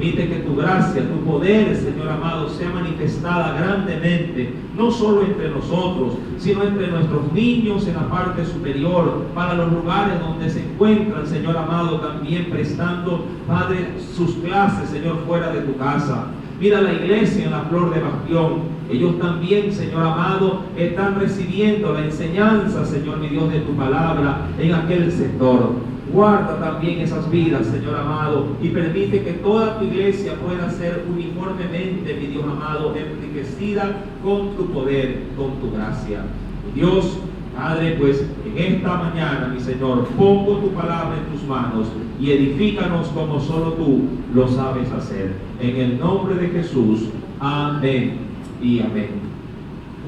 Permite que tu gracia, tu poder, Señor amado, sea manifestada grandemente, no solo entre nosotros, sino entre nuestros niños en la parte superior, para los lugares donde se encuentran, Señor amado, también prestando, Padre, sus clases, Señor, fuera de tu casa. Mira la iglesia en la Flor de Bastión. Ellos también, Señor amado, están recibiendo la enseñanza, Señor mi Dios, de tu palabra en aquel sector. Guarda también esas vidas, Señor amado, y permite que toda tu iglesia pueda ser uniformemente, mi Dios amado, enriquecida con tu poder, con tu gracia. Dios, Padre, pues en esta mañana, mi Señor, pongo tu palabra en tus manos y edifícanos como solo tú lo sabes hacer. En el nombre de Jesús, amén y amén.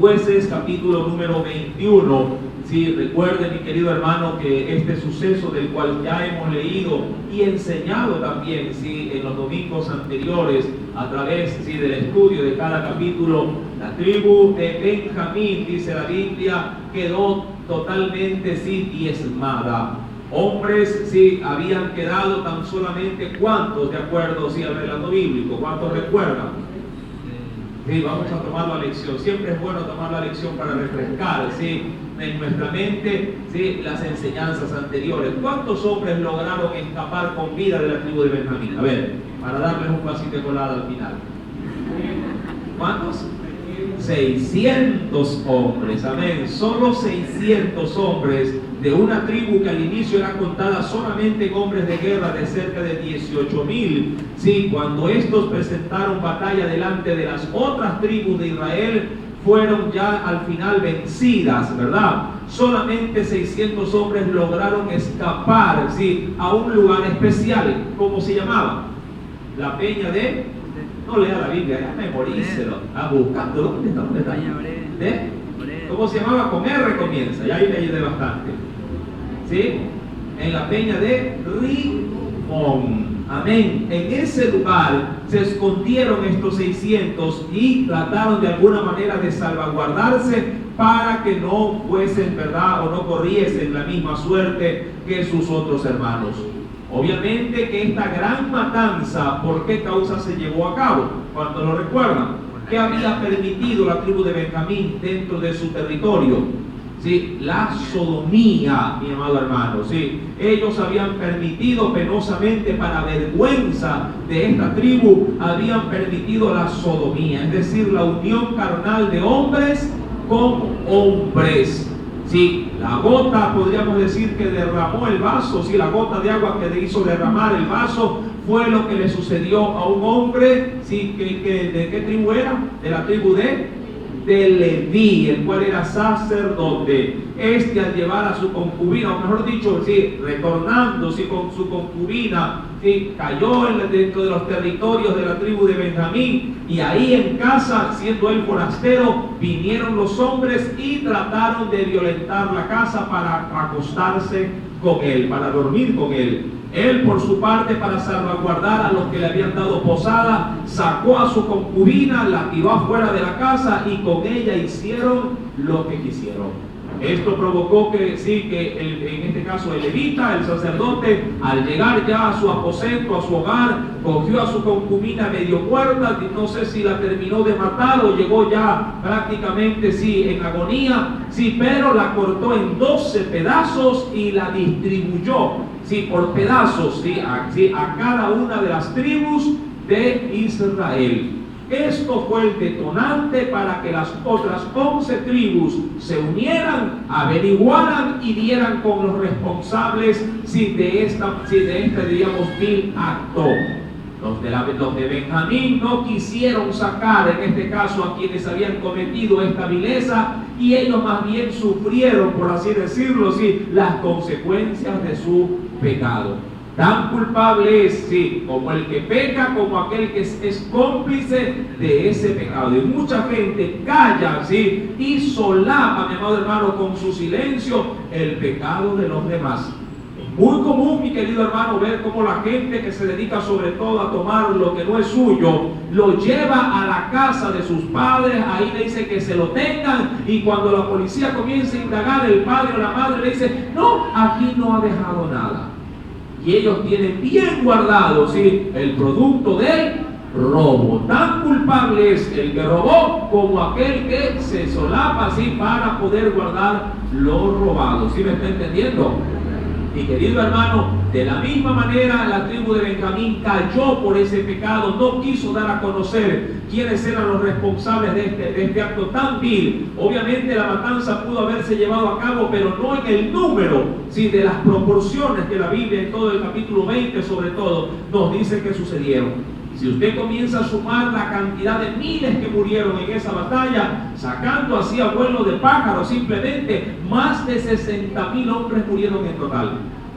Jueces capítulo número 21. Sí, recuerde, mi querido hermano, que este suceso del cual ya hemos leído y enseñado también, sí, en los domingos anteriores, a través, sí, del estudio de cada capítulo, la tribu de Benjamín, dice la Biblia, quedó totalmente, sí, diezmada. Hombres, sí, habían quedado tan solamente, ¿cuántos? De acuerdo, sí, al relato bíblico, ¿cuántos recuerdan? Sí, vamos a tomar la lección. Siempre es bueno tomar la lección para refrescar, ¿sí?, en nuestra mente, ¿sí?, las enseñanzas anteriores. ¿Cuántos hombres lograron escapar con vida de la tribu de Benjamín? A ver, para darles un pasito de colada al final. ¿Cuántos? 600 hombres, amén. Solo 600 hombres de una tribu que al inicio era contada solamente en hombres de guerra de cerca de 18,000. Sí, cuando estos presentaron batalla delante de las otras tribus de Israel, fueron ya al final vencidas, ¿verdad? Solamente 600 hombres lograron escapar, sí, a un lugar especial. ¿Cómo se llamaba? La peña de... No lea la Biblia, ya memorícelo. Buscando, ¿dónde está? ¿Dónde está? ¿De? ¿Cómo se llamaba? Con R comienza, ya ahí le ayudé bastante. ¿Sí? En la peña de Rimón. Amén. En ese lugar se escondieron estos 600 y trataron de alguna manera de salvaguardarse para que no fuesen, ¿verdad?, o no corriesen la misma suerte que sus otros hermanos. Obviamente que esta gran matanza, ¿por qué causa se llevó a cabo? ¿Cuántos lo recuerdan? ¿Qué había permitido la tribu de Benjamín dentro de su territorio? ¿Sí? La sodomía, mi amado hermano. ¿Sí? Ellos habían permitido penosamente, para vergüenza de esta tribu, habían permitido la sodomía, es decir, la unión carnal de hombres con hombres. Sí, la gota, podríamos decir, que derramó el vaso, sí, la gota de agua que le hizo derramar el vaso, fue lo que le sucedió a un hombre, sí, ¿de qué tribu era? De la tribu de Leví, el cual era sacerdote. Este, al llevar a su concubina, o mejor dicho, sí, retornando, sí, con su concubina, sí, cayó dentro de los territorios de la tribu de Benjamín, y ahí en casa, siendo él forastero, vinieron los hombres y trataron de violentar la casa para acostarse con él, para dormir con él. Él, por su parte, para salvaguardar a los que le habían dado posada, sacó a su concubina, la tiró afuera de la casa y con ella hicieron lo que quisieron. Esto provocó que, sí, que en este caso el levita, el sacerdote, al llegar ya a su aposento, a su hogar, cogió a su concubina medio muerta, no sé si la terminó de matar o llegó ya prácticamente, sí, en agonía, sí, pero la cortó en 12 pedazos y la distribuyó, sí, por pedazos, sí, a cada una de las tribus de Israel. Esto fue el detonante para que las otras 11 tribus se unieran, averiguaran y dieran con los responsables, sí, de este, digamos, vil acto. Los de Benjamín no quisieron sacar, en este caso, a quienes habían cometido esta vileza, y ellos más bien sufrieron, por así decirlo, sí, las consecuencias de su pecado. Tan culpable es, sí, como el que peca, como aquel que es cómplice de ese pecado. Y mucha gente calla, sí, y solapa, mi amado hermano, con su silencio el pecado de los demás. Es muy común, mi querido hermano, ver cómo la gente que se dedica sobre todo a tomar lo que no es suyo, lo lleva a la casa de sus padres, ahí le dice que se lo tengan, y cuando la policía comienza a indagar, el padre o la madre le dice: no, aquí no ha dejado nada. y ellos tienen bien guardado, ¿sí?, el producto del robo. Tan culpable es el que robó como aquel que se solapa así para poder guardar lo robado. ¿Sí me está entendiendo? Mi querido hermano, de la misma manera la tribu de Benjamín cayó por ese pecado, no quiso dar a conocer quiénes eran los responsables de este acto tan vil. Obviamente la matanza pudo haberse llevado a cabo, pero no en el número, ¿sí?, de las proporciones que la Biblia en todo el capítulo 20 sobre todo nos dice que sucedieron. Si usted comienza a sumar la cantidad de miles que murieron en esa batalla, sacando así a vuelo de pájaro simplemente, más de 60,000 hombres murieron en total.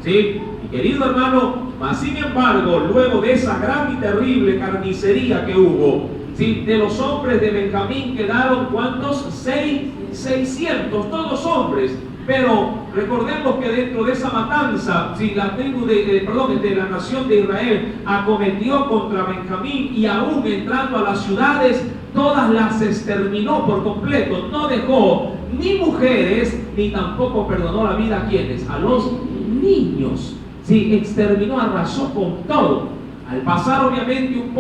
¿Sí? Mi querido hermano, mas sin embargo, luego de esa gran y terrible carnicería que hubo, ¿sí?, de los hombres de Benjamín quedaron, ¿cuántos? 600, todos hombres. Pero recordemos que dentro de esa matanza, si la tribu de la nación de Israel acometió contra Benjamín, y aún entrando a las ciudades, todas las exterminó por completo. No dejó ni mujeres, ni tampoco perdonó la vida a quienes, a los niños. Sí, exterminó, arrasó con todo. Al pasar obviamente un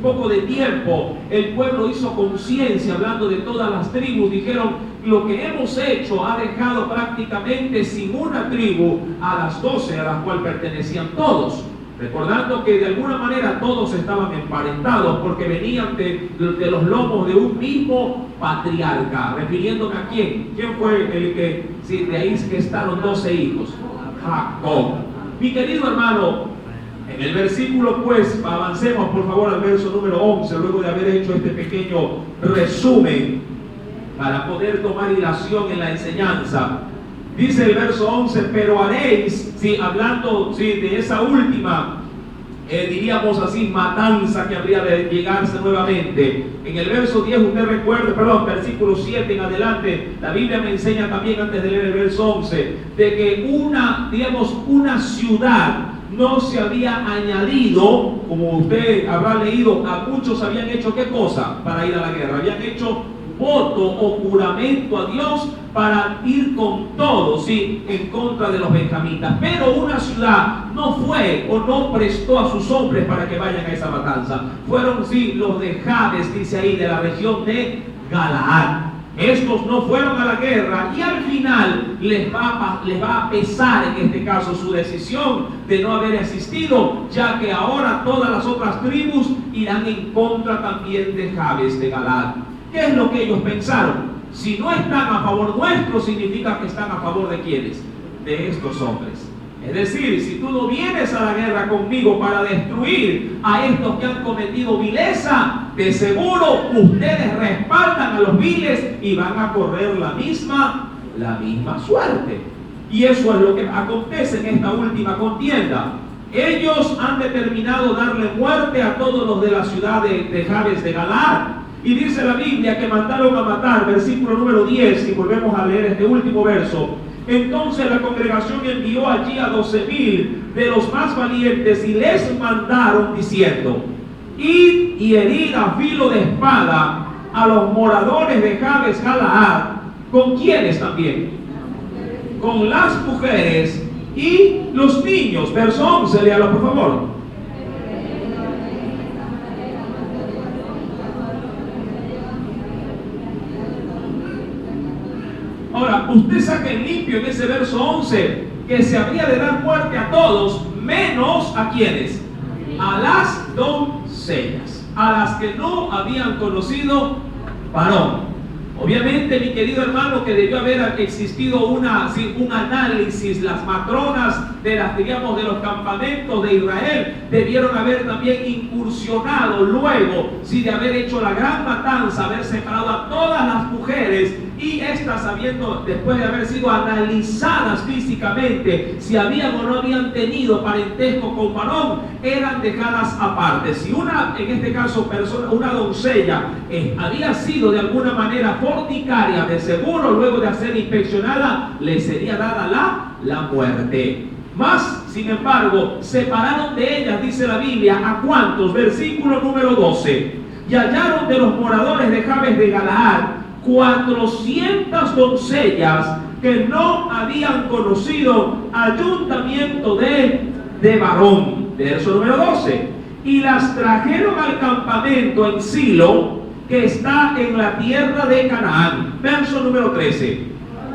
poco de tiempo, el pueblo hizo conciencia, hablando de todas las tribus, dijeron: lo que hemos hecho ha dejado prácticamente sin una tribu a las 12 a las cuales pertenecían todos. Recordando que de alguna manera todos estaban emparentados porque venían de los lomos de un mismo patriarca. Refiriéndome a quién. ¿Quién fue el que, sí, de ahí gestaron 12 hijos? Jacob. Mi querido hermano, en el versículo, pues, avancemos por favor al verso número 11, luego de haber hecho este pequeño resumen para poder tomar hilación en la enseñanza. Dice el verso 11: pero haréis, sí, hablando, sí, de esa última, diríamos así, matanza que habría de llegarse nuevamente. En el verso 10 usted recuerda, versículo 7 en adelante, la Biblia me enseña también, antes de leer el verso 11, de que una ciudad no se había añadido, como usted habrá leído, a muchos habían hecho ¿qué cosa? Para ir a la guerra, habían hecho voto o juramento a Dios para ir con todo, sí, en contra de los benjamitas. Pero una ciudad no fue o no prestó a sus hombres para que vayan a esa matanza. Fueron, sí, los de Jabes, dice ahí, de la región de Galaad. Estos no fueron a la guerra, y al final les va a pesar en este caso su decisión de no haber asistido, ya que ahora todas las otras tribus irán en contra también de Jabes de Galaad. ¿Qué es lo que ellos pensaron? Si no están a favor nuestro, significa que están a favor de ¿quiénes? De estos hombres. Es decir, si tú no vienes a la guerra conmigo para destruir a estos que han cometido vileza, de seguro ustedes respaldan a los viles y van a correr la misma suerte. Y eso es lo que acontece en esta última contienda. Ellos han determinado darle muerte a todos los de la ciudad de Jabes de Galaad. Y dice la Biblia que mandaron a matar, versículo número 10, y volvemos a leer este último verso. Entonces la congregación envió allí a 12,000 de los más valientes y les mandaron diciendo: id y herid a filo de espada a los moradores de Jabes Galaad. ¿Con quiénes también? Con las mujeres y los niños. Verso 11, léalo por favor. Ahora, usted saca en limpio en ese verso 11 que se habría de dar muerte a todos, menos ¿a quiénes? A las doncellas, a las que no habían conocido varón. Obviamente, mi querido hermano, que debió haber existido un análisis. Las matronas de los campamentos de Israel debieron haber también incursionado luego, de haber hecho la gran matanza, haber separado a todas las mujeres, y estas, después de haber sido analizadas físicamente, si habían o no habían tenido parentesco con varón, eran dejadas aparte. Si en este caso una doncella había sido de alguna manera fornicaria, de seguro luego de ser inspeccionada le sería dada la muerte. Mas, sin embargo, separaron de ellas, dice la Biblia, ¿a cuántos? Versículo número 12. Y hallaron de los moradores de Jabes de Galaad 400 doncellas que no habían conocido ayuntamiento de de varón. Verso número 12. Y las trajeron al campamento en Silo, que está en la tierra de Canaán. Verso número 13.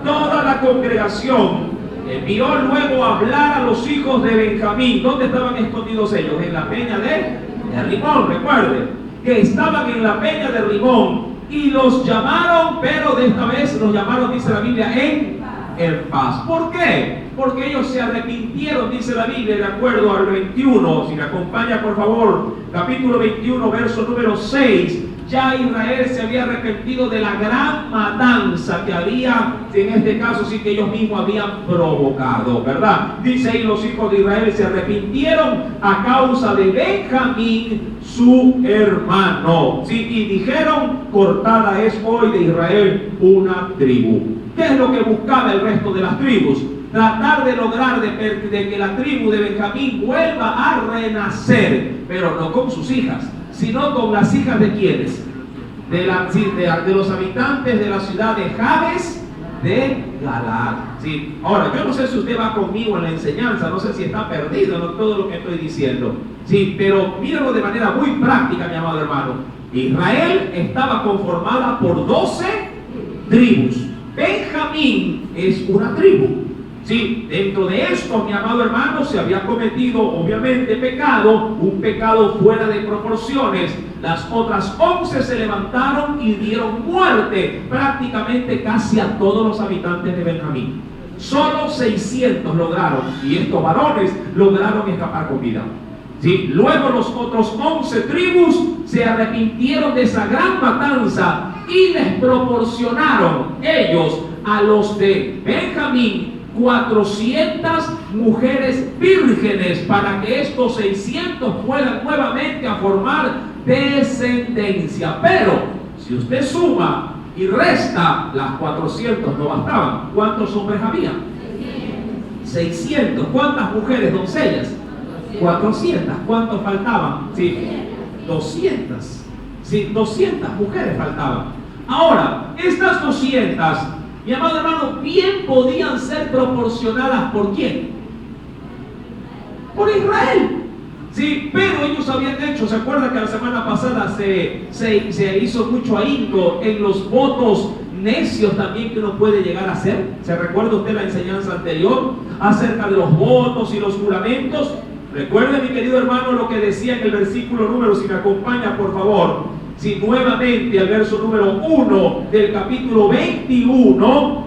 Toda la congregación envió luego a hablar a los hijos de Benjamín. ¿Dónde estaban escondidos ellos? En la peña de Rimón, recuerden, que estaban en la peña de Rimón, y los llamaron, pero de esta vez los llamaron, dice la Biblia, en paz. ¿Por qué? Porque ellos se arrepintieron, dice la Biblia, de acuerdo al 21, si me acompaña por favor, capítulo 21, verso número 6. Ya Israel se había arrepentido de la gran matanza que había, en este caso sí que ellos mismos habían provocado, ¿verdad? Dice ahí, los hijos de Israel se arrepintieron a causa de Benjamín, su hermano, ¿sí? Y dijeron, cortada es hoy de Israel una tribu. ¿Qué es lo que buscaba el resto de las tribus? Tratar de lograr de que la tribu de Benjamín vuelva a renacer, pero no con sus hijas, sino con las hijas de quienes, de los habitantes de la ciudad de Jabes de Galaad. ¿Sí? Ahora, yo no sé si usted va conmigo en la enseñanza, no sé si está perdido en todo lo que estoy diciendo, ¿sí? Pero mírenlo de manera muy práctica, mi amado hermano. Israel estaba conformada por 12 tribus. Benjamín es una tribu. Sí, dentro de esto, mi amado hermano, se había cometido obviamente pecado, un pecado fuera de proporciones. Las otras 11 se levantaron y dieron muerte prácticamente casi a todos los habitantes de Benjamín. Solo 600 lograron, y estos varones lograron escapar con vida. ¿Sí? Luego los otros 11 tribus se arrepintieron de esa gran matanza y les proporcionaron ellos a los de Benjamín 400 mujeres vírgenes para que estos 600 puedan nuevamente a formar descendencia. Pero si usted suma y resta, las 400 no bastaban. ¿Cuántos hombres había? 600. ¿Cuántas mujeres, doncellas? 400. ¿Cuántos faltaban? Sí, 200. Sí, 200 mujeres faltaban. Ahora, estas 200, mi amado hermano, bien podían ser proporcionadas ¿por quién? Por Israel. Sí, pero ellos habían hecho, ¿se acuerda que la semana pasada se hizo mucho ahínco en los votos necios también que uno puede llegar a hacer? ¿Se recuerda usted la enseñanza anterior acerca de los votos y los juramentos? Recuerde, mi querido hermano, lo que decía en el versículo número, si me acompaña por favor, si nuevamente al verso número 1 del capítulo 21,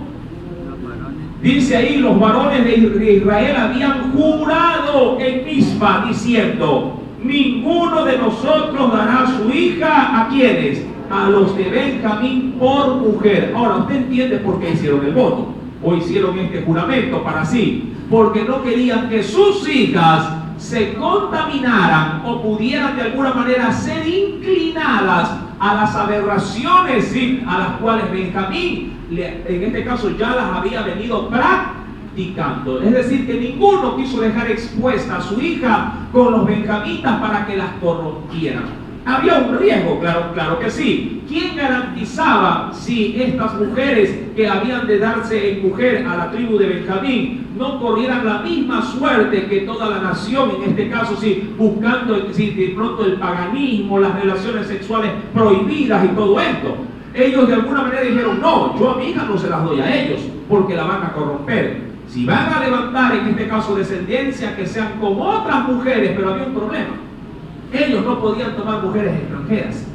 dice ahí, los varones de Israel habían jurado en Mizpa, diciendo, ninguno de nosotros dará su hija ¿a quiénes? A los de Benjamín por mujer. Ahora, usted entiende por qué hicieron el voto, o hicieron este juramento para sí, porque no querían que sus hijas se contaminaran o pudieran de alguna manera ser inclinadas a las aberraciones, ¿sí?, a las cuales Benjamín, en este caso, ya las había venido practicando. Es decir, que ninguno quiso dejar expuesta a su hija con los benjamitas para que las corrompieran. Había un riesgo, claro que sí. ¿Quién garantizaba si estas mujeres que habían de darse en mujer a la tribu de Benjamín no corrieran la misma suerte que toda la nación, en este caso sí, buscando de pronto el paganismo, las relaciones sexuales prohibidas y todo esto? Ellos de alguna manera dijeron, no, yo a mi hija no se las doy a ellos porque la van a corromper. Si van a levantar en este caso descendencia, que sean como otras mujeres, pero había un problema. Ellos no podían tomar mujeres extranjeras,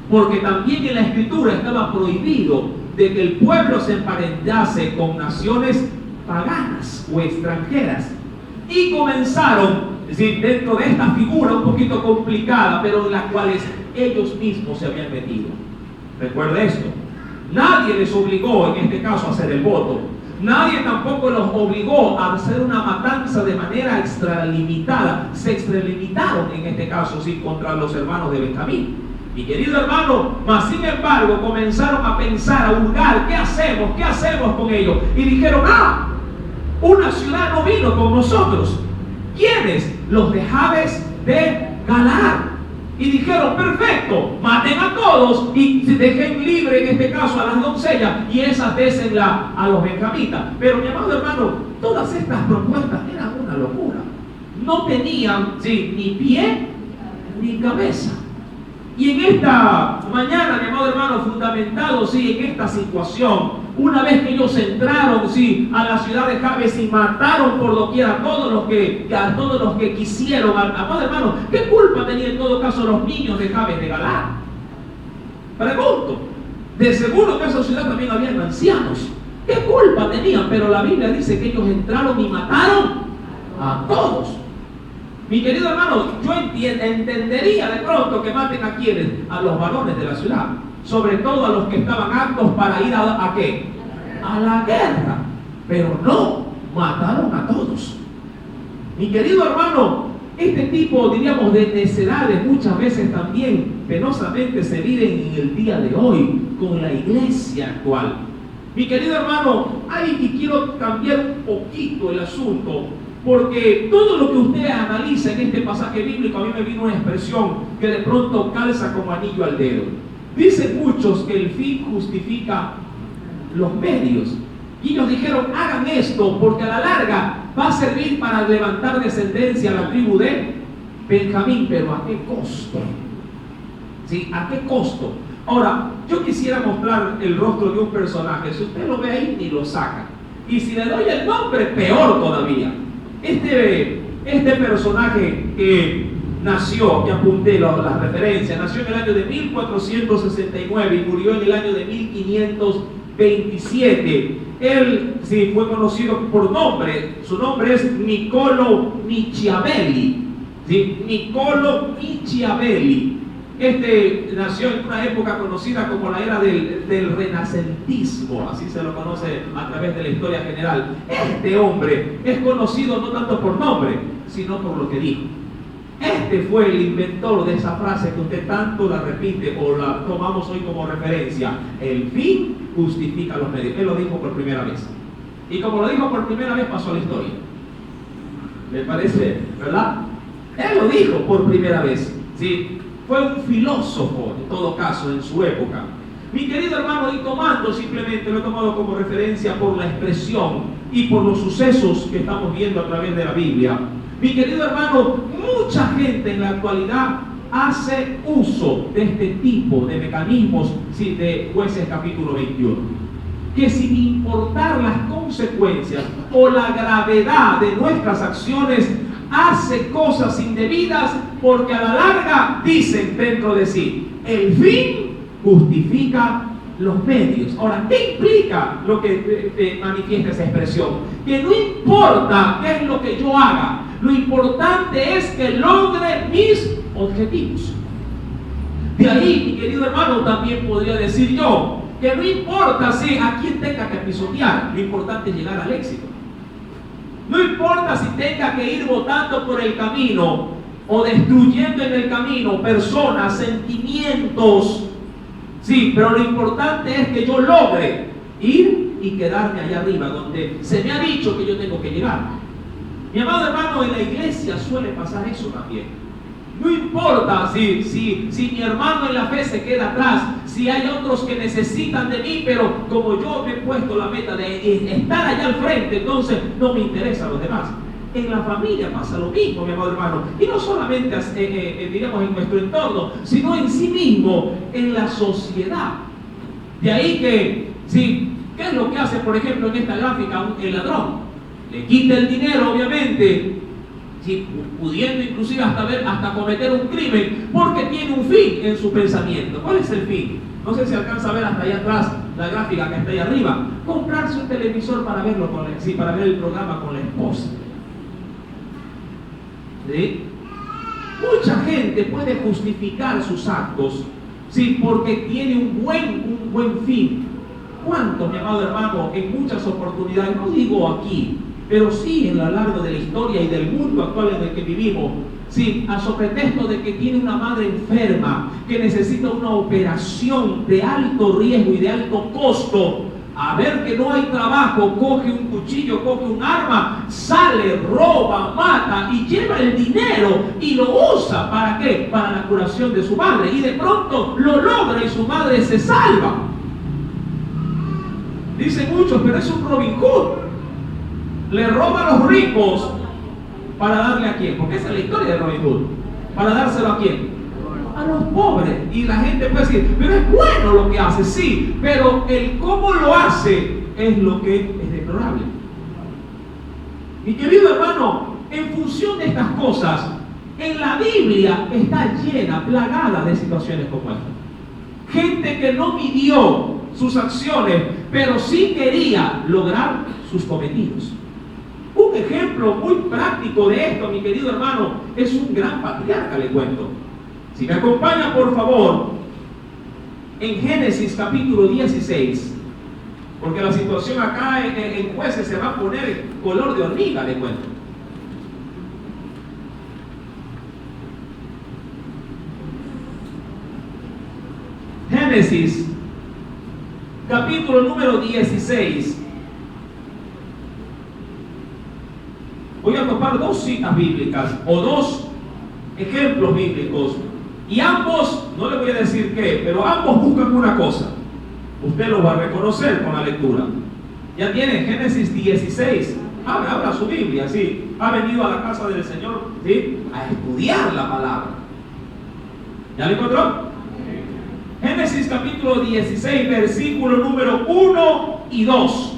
porque también en la escritura estaba prohibido de que el pueblo se emparentase con naciones paganas o extranjeras. Y comenzaron, es decir, dentro de esta figura un poquito complicada, pero en las cuales ellos mismos se habían metido. Recuerde esto, nadie les obligó en este caso a hacer el voto. Nadie tampoco los obligó a hacer una matanza de manera extralimitada. Se extralimitaron en este caso, sí, contra los hermanos de Benjamín. Mi querido hermano, mas sin embargo comenzaron a pensar, a hurgar, ¿qué hacemos? ¿Qué hacemos con ellos? Y dijeron, una ciudad no vino con nosotros. ¿Quiénes? Los de Jabes de Galaad. Y dijeron, perfecto, maten a todos y dejen libre en este caso a las doncellas y esas désenla a los benjamitas. Pero mi amado hermano, todas estas propuestas eran una locura. no tenían, sí, ni pie ni cabeza. Y en esta mañana, mi amado hermano, fundamentado, sí, en esta situación, una vez que ellos entraron, sí, a la ciudad de Jabes y mataron por doquier a todos los que quisieron, amado hermano, ¿qué culpa tenían en todo caso los niños de Jabes de Galaad? Pregunto, de seguro que en esa ciudad también habían ancianos. ¿Qué culpa tenían? Pero la Biblia dice que ellos entraron y mataron a todos. Mi querido hermano, yo entendería de pronto que maten a quienes, a los varones de la ciudad, sobre todo a los que estaban aptos para ir ¿a qué? A la guerra. Pero no, mataron a todos. Mi querido hermano, este tipo, diríamos, de necedades muchas veces también penosamente se viven en el día de hoy con la iglesia actual. Mi querido hermano, y quiero cambiar un poquito el asunto, porque todo lo que usted analiza en este pasaje bíblico, a mí me vino una expresión que de pronto calza como anillo al dedo. Dicen muchos que el fin justifica los medios. Y ellos dijeron, hagan esto, porque a la larga va a servir para levantar descendencia a la tribu de Benjamín. Pero ¿a qué costo? ¿Sí? ¿A qué costo? Ahora, yo quisiera mostrar el rostro de un personaje. Si usted lo ve ahí, ni lo saca. Y si le doy el nombre, peor todavía. Este personaje que nació, que apunté las referencias, nació en el año de 1469 y murió en el año de 1527. Él sí fue conocido por nombre, su nombre es Niccolo Machiavelli. ¿Sí? Niccolo Machiavelli. Nació en una época conocida como la era del renacentismo, así se lo conoce a través de la historia general. Este hombre es conocido no tanto por nombre, sino por lo que dijo. Este fue el inventor de esa frase que usted tanto la repite o la tomamos hoy como referencia. El fin justifica los medios. Él lo dijo por primera vez. Y como lo dijo por primera vez, pasó a la historia. ¿Le parece? ¿Verdad? Él lo dijo por primera vez. ¿Sí? Fue un filósofo, en todo caso, en su época. Mi querido hermano, y tomando simplemente, lo he tomado como referencia por la expresión y por los sucesos que estamos viendo a través de la Biblia. Mi querido hermano, mucha gente en la actualidad hace uso de este tipo de mecanismos, sí, de Jueces capítulo 21. Que sin importar las consecuencias o la gravedad de nuestras acciones, hace cosas indebidas porque a la larga dicen dentro de sí, el fin justifica los medios. Ahora, ¿qué implica lo que manifiesta esa expresión? Que no importa qué es lo que yo haga, lo importante es que logre mis objetivos. De ahí, mi querido hermano, también podría decir yo que no importa si a quién tenga que pisotear, lo importante es llegar al éxito. No importa si tenga que ir botando por el camino o destruyendo en el camino personas, sentimientos. Sí, pero lo importante es que yo logre ir y quedarme allá arriba, donde se me ha dicho que yo tengo que llegar. Mi amado hermano, en la iglesia suele pasar eso también. No importa si mi hermano en la fe se queda atrás, si hay otros que necesitan de mí, pero como yo me he puesto la meta de estar allá al frente, entonces no me interesa a los demás. En la familia pasa lo mismo, mi amado hermano, y no solamente digamos en nuestro entorno, sino en sí mismo, en la sociedad. De ahí que, sí, ¿qué es lo que hace, por ejemplo, en esta gráfica el ladrón? Le quita el dinero, obviamente, sí, pudiendo inclusive hasta cometer un crimen, porque tiene un fin en su pensamiento. ¿Cuál es el fin? No sé si alcanza a ver hasta allá atrás la gráfica que está ahí arriba. Comprarse un televisor para verlo para ver el programa con la esposa. ¿Sí? Mucha gente puede justificar sus actos, sí, porque tiene un buen fin. ¿Cuánto, mi amado hermano, en muchas oportunidades, no digo aquí, pero sí en lo largo de la historia y del mundo actual en el que vivimos, sí, a pretexto de que tiene una madre enferma, que necesita una operación de alto riesgo y de alto costo, a ver que no hay trabajo, coge un cuchillo, coge un arma, sale, roba, mata y lleva el dinero y lo usa, ¿para qué? Para la curación de su madre, y de pronto lo logra y su madre se salva. Dicen muchos, pero es un Robin Hood. Le roba a los ricos ¿Para darle a quién? Porque esa es la historia de Robin Hood. ¿Para dárselo a quién? A los pobres. Y la gente puede decir, pero es bueno lo que hace, sí, pero el cómo lo hace es lo que es deplorable. Mi querido hermano, en función de estas cosas, en la Biblia está llena, plagada de situaciones como esta. Gente que no midió sus acciones, pero sí quería lograr sus cometidos. Un ejemplo muy práctico de esto, mi querido hermano, es un gran patriarca, le cuento. Si me acompaña, por favor, en Génesis capítulo 16, porque la situación acá en Jueces se va a poner color de hormiga, le cuento. Génesis capítulo número 16. Voy a tomar dos citas bíblicas o dos ejemplos bíblicos y ambos, no le voy a decir qué, pero ambos buscan una cosa. Usted lo va a reconocer con la lectura. Ya tiene Génesis 16. Abra su Biblia, sí. Ha venido a la casa del Señor, ¿sí?, a estudiar la palabra. ¿Ya lo encontró? Génesis capítulo 16, versículo número 1 y 2.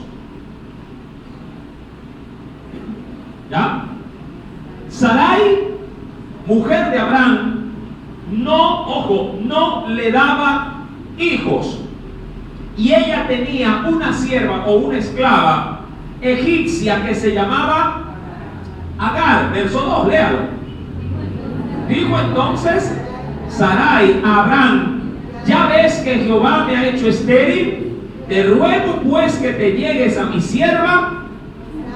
¿Ya? Sarai, mujer de Abraham, no le daba hijos. Y ella tenía una sierva o una esclava egipcia que se llamaba Agar. Verso 2, léalo. Dijo entonces Sarai a Abraham: ya ves que Jehová me ha hecho estéril, te ruego pues que te llegues a mi sierva,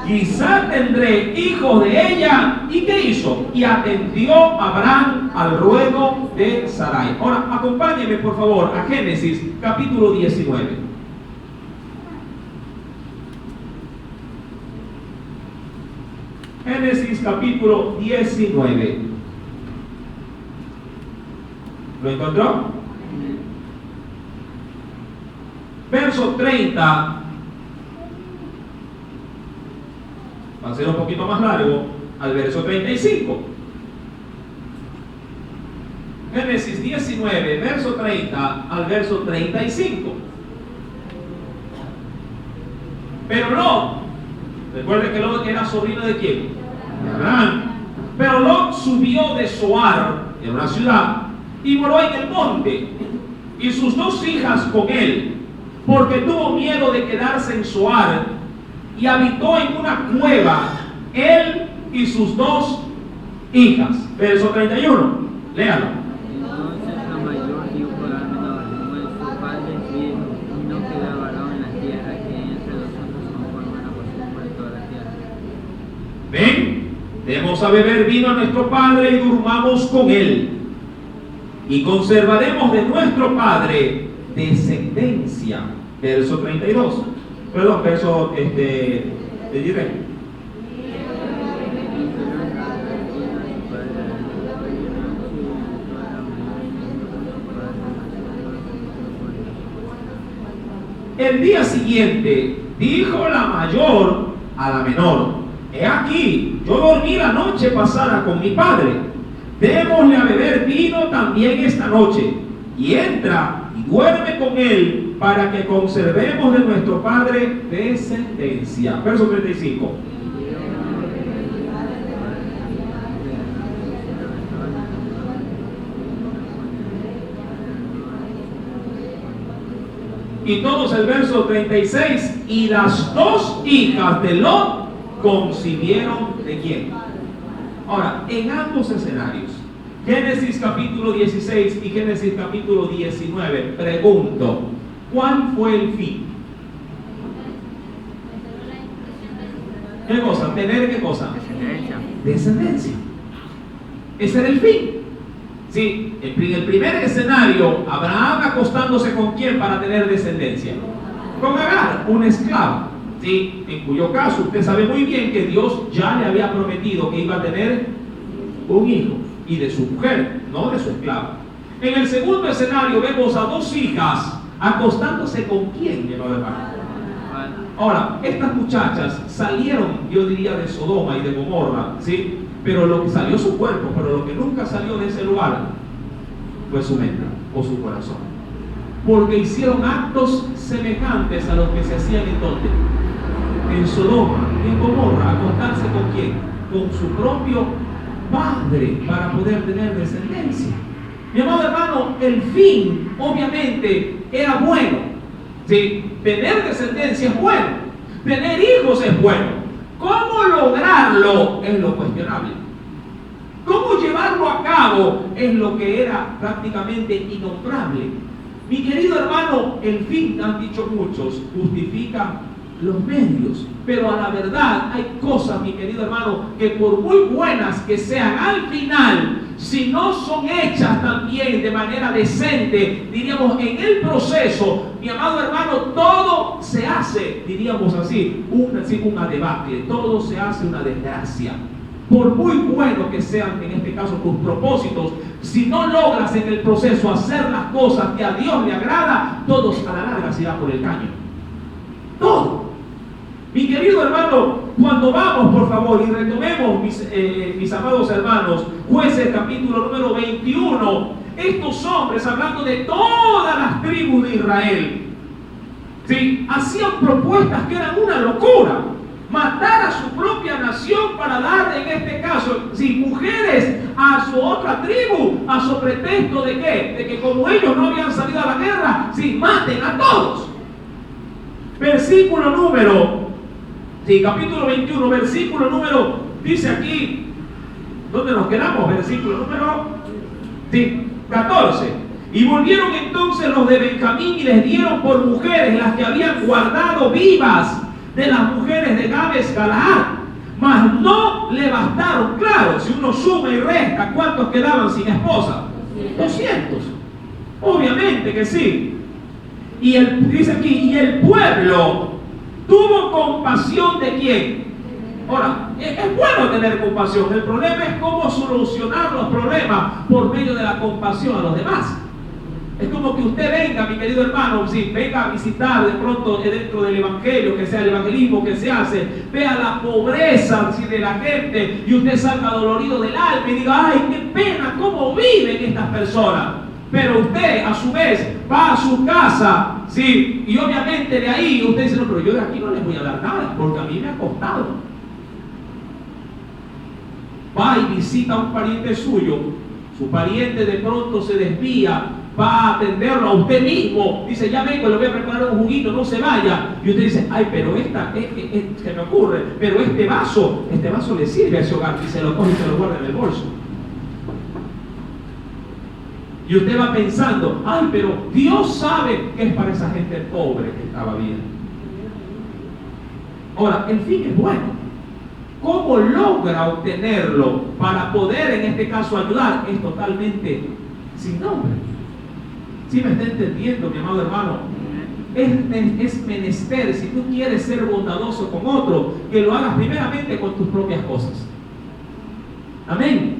quizá tendré hijos de ella. ¿Y qué hizo? Y atendió Abraham al ruego de Sarai. Ahora, acompáñenme por favor a Génesis capítulo 19. Génesis capítulo 19. ¿Lo encontró? Verso 30. Va a ser un poquito más largo, al verso 35. Génesis 19, verso 30 al verso 35. Pero Lot, recuerde que Lot era sobrino de quién? De Abraham. Pero Lot subió de Zoar, en una ciudad, y moró en el monte, y sus dos hijas con él, porque tuvo miedo de quedarse en Zoar, y habitó en una cueva, él y sus dos hijas. Verso 31, léalo. Entonces la mayor dijo a la menor: nuestro padre es viejo, y no queda varón en la tierra que entre nosotros conforme a la costumbre de toda la tierra. Ven, demos a beber vino a nuestro padre y durmamos con él, y conservaremos de nuestro padre descendencia. Verso 32. Perdón, verso te diré. El día siguiente dijo la mayor a la menor: he aquí, yo dormí la noche pasada con mi padre, démosle a beber vino también esta noche, y entra y duerme con él, para que conservemos de nuestro padre descendencia. Verso 35. Y todos el verso 36. Y las dos hijas de Lot concibieron ¿de quién? Ahora, en ambos escenarios, Génesis capítulo 16 y Génesis capítulo 19, pregunto, ¿cuál fue el fin? ¿Qué cosa? ¿Tener qué cosa? Descendencia. Ese era el fin. Sí, en el primer escenario, Abraham acostándose con quién para tener descendencia. Con Agar, una esclava. Sí, en cuyo caso usted sabe muy bien que Dios ya le había prometido que iba a tener un hijo, y de su mujer, no de su esclava. En el segundo escenario vemos a dos hijas acostándose con quién, hermano. Ahora, estas muchachas salieron, yo diría, de Sodoma y de Gomorra, ¿sí? Pero lo que salió su cuerpo, pero lo que nunca salió de ese lugar fue su mente o su corazón. Porque hicieron actos semejantes a los que se hacían entonces en Sodoma y en Gomorra. ¿Acostarse con quién? Con su propio padre para poder tener descendencia. Mi amado hermano, el fin obviamente era bueno. ¿Sí? Tener descendencia es bueno, tener hijos es bueno. ¿Cómo lograrlo? Es lo cuestionable. ¿Cómo llevarlo a cabo? Es lo que era prácticamente innombrable. Mi querido hermano, el fin, han dicho muchos, justifica los medios. Pero a la verdad hay cosas, mi querido hermano, que por muy buenas que sean al final, si no son hechas también de manera decente, diríamos en el proceso, mi amado hermano, todo se hace, diríamos así, una debacle, todo se hace una desgracia. Por muy bueno que sean en este caso tus propósitos, si no logras en el proceso hacer las cosas que a Dios le agrada, todos a la larga se irán por el caño. Todo. Mi querido hermano, cuando vamos, por favor, y retomemos, mis amados hermanos, Jueces capítulo número 21, estos hombres, hablando de todas las tribus de Israel, ¿sí?, hacían propuestas que eran una locura. Matar a su propia nación para dar, en este caso, ¿sí?, mujeres a su otra tribu, a su pretexto de ¿qué? De que como ellos no habían salido a la guerra, ¿sí?, maten a todos. Versículo número, sí, capítulo 21, versículo número, dice aquí, ¿dónde nos quedamos? Versículo número, sí, 14. Y volvieron entonces los de Benjamín y les dieron por mujeres las que habían guardado vivas de las mujeres de Jabes Galaad, mas no le bastaron. Claro, si uno suma y resta, ¿cuántos quedaban sin esposa? 200. Obviamente que sí. Y dice aquí, y el pueblo tuvo compasión de quién. Ahora, es bueno tener compasión. El problema es cómo solucionar los problemas por medio de la compasión a los demás. Es como que usted venga, mi querido hermano, sí, venga a visitar de pronto dentro del evangelio, que sea el evangelismo que se hace, vea la pobreza, sí, de la gente, y usted salga dolorido del alma y diga, ay, qué pena, cómo viven estas personas. Pero usted, a su vez, va a su casa, sí, y obviamente de ahí usted dice, no, pero yo de aquí no les voy a dar nada, porque a mí me ha costado. Va y visita a un pariente suyo, su pariente de pronto se desvía, va a atenderlo a usted mismo, dice, ya vengo, le voy a preparar un juguito, no se vaya. Y usted dice, ay, pero se me ocurre, pero este vaso le sirve a ese hogar, y se lo coge y se lo guarda en el bolso. Y usted va pensando, ay, pero Dios sabe que es para esa gente pobre que estaba bien. Ahora, el fin es bueno. ¿Cómo logra obtenerlo para poder, en este caso, ayudar? Es totalmente sin nombre. ¿Sí me está entendiendo, mi amado hermano? Es menester, si tú quieres ser bondadoso con otro, que lo hagas primeramente con tus propias cosas. Amén.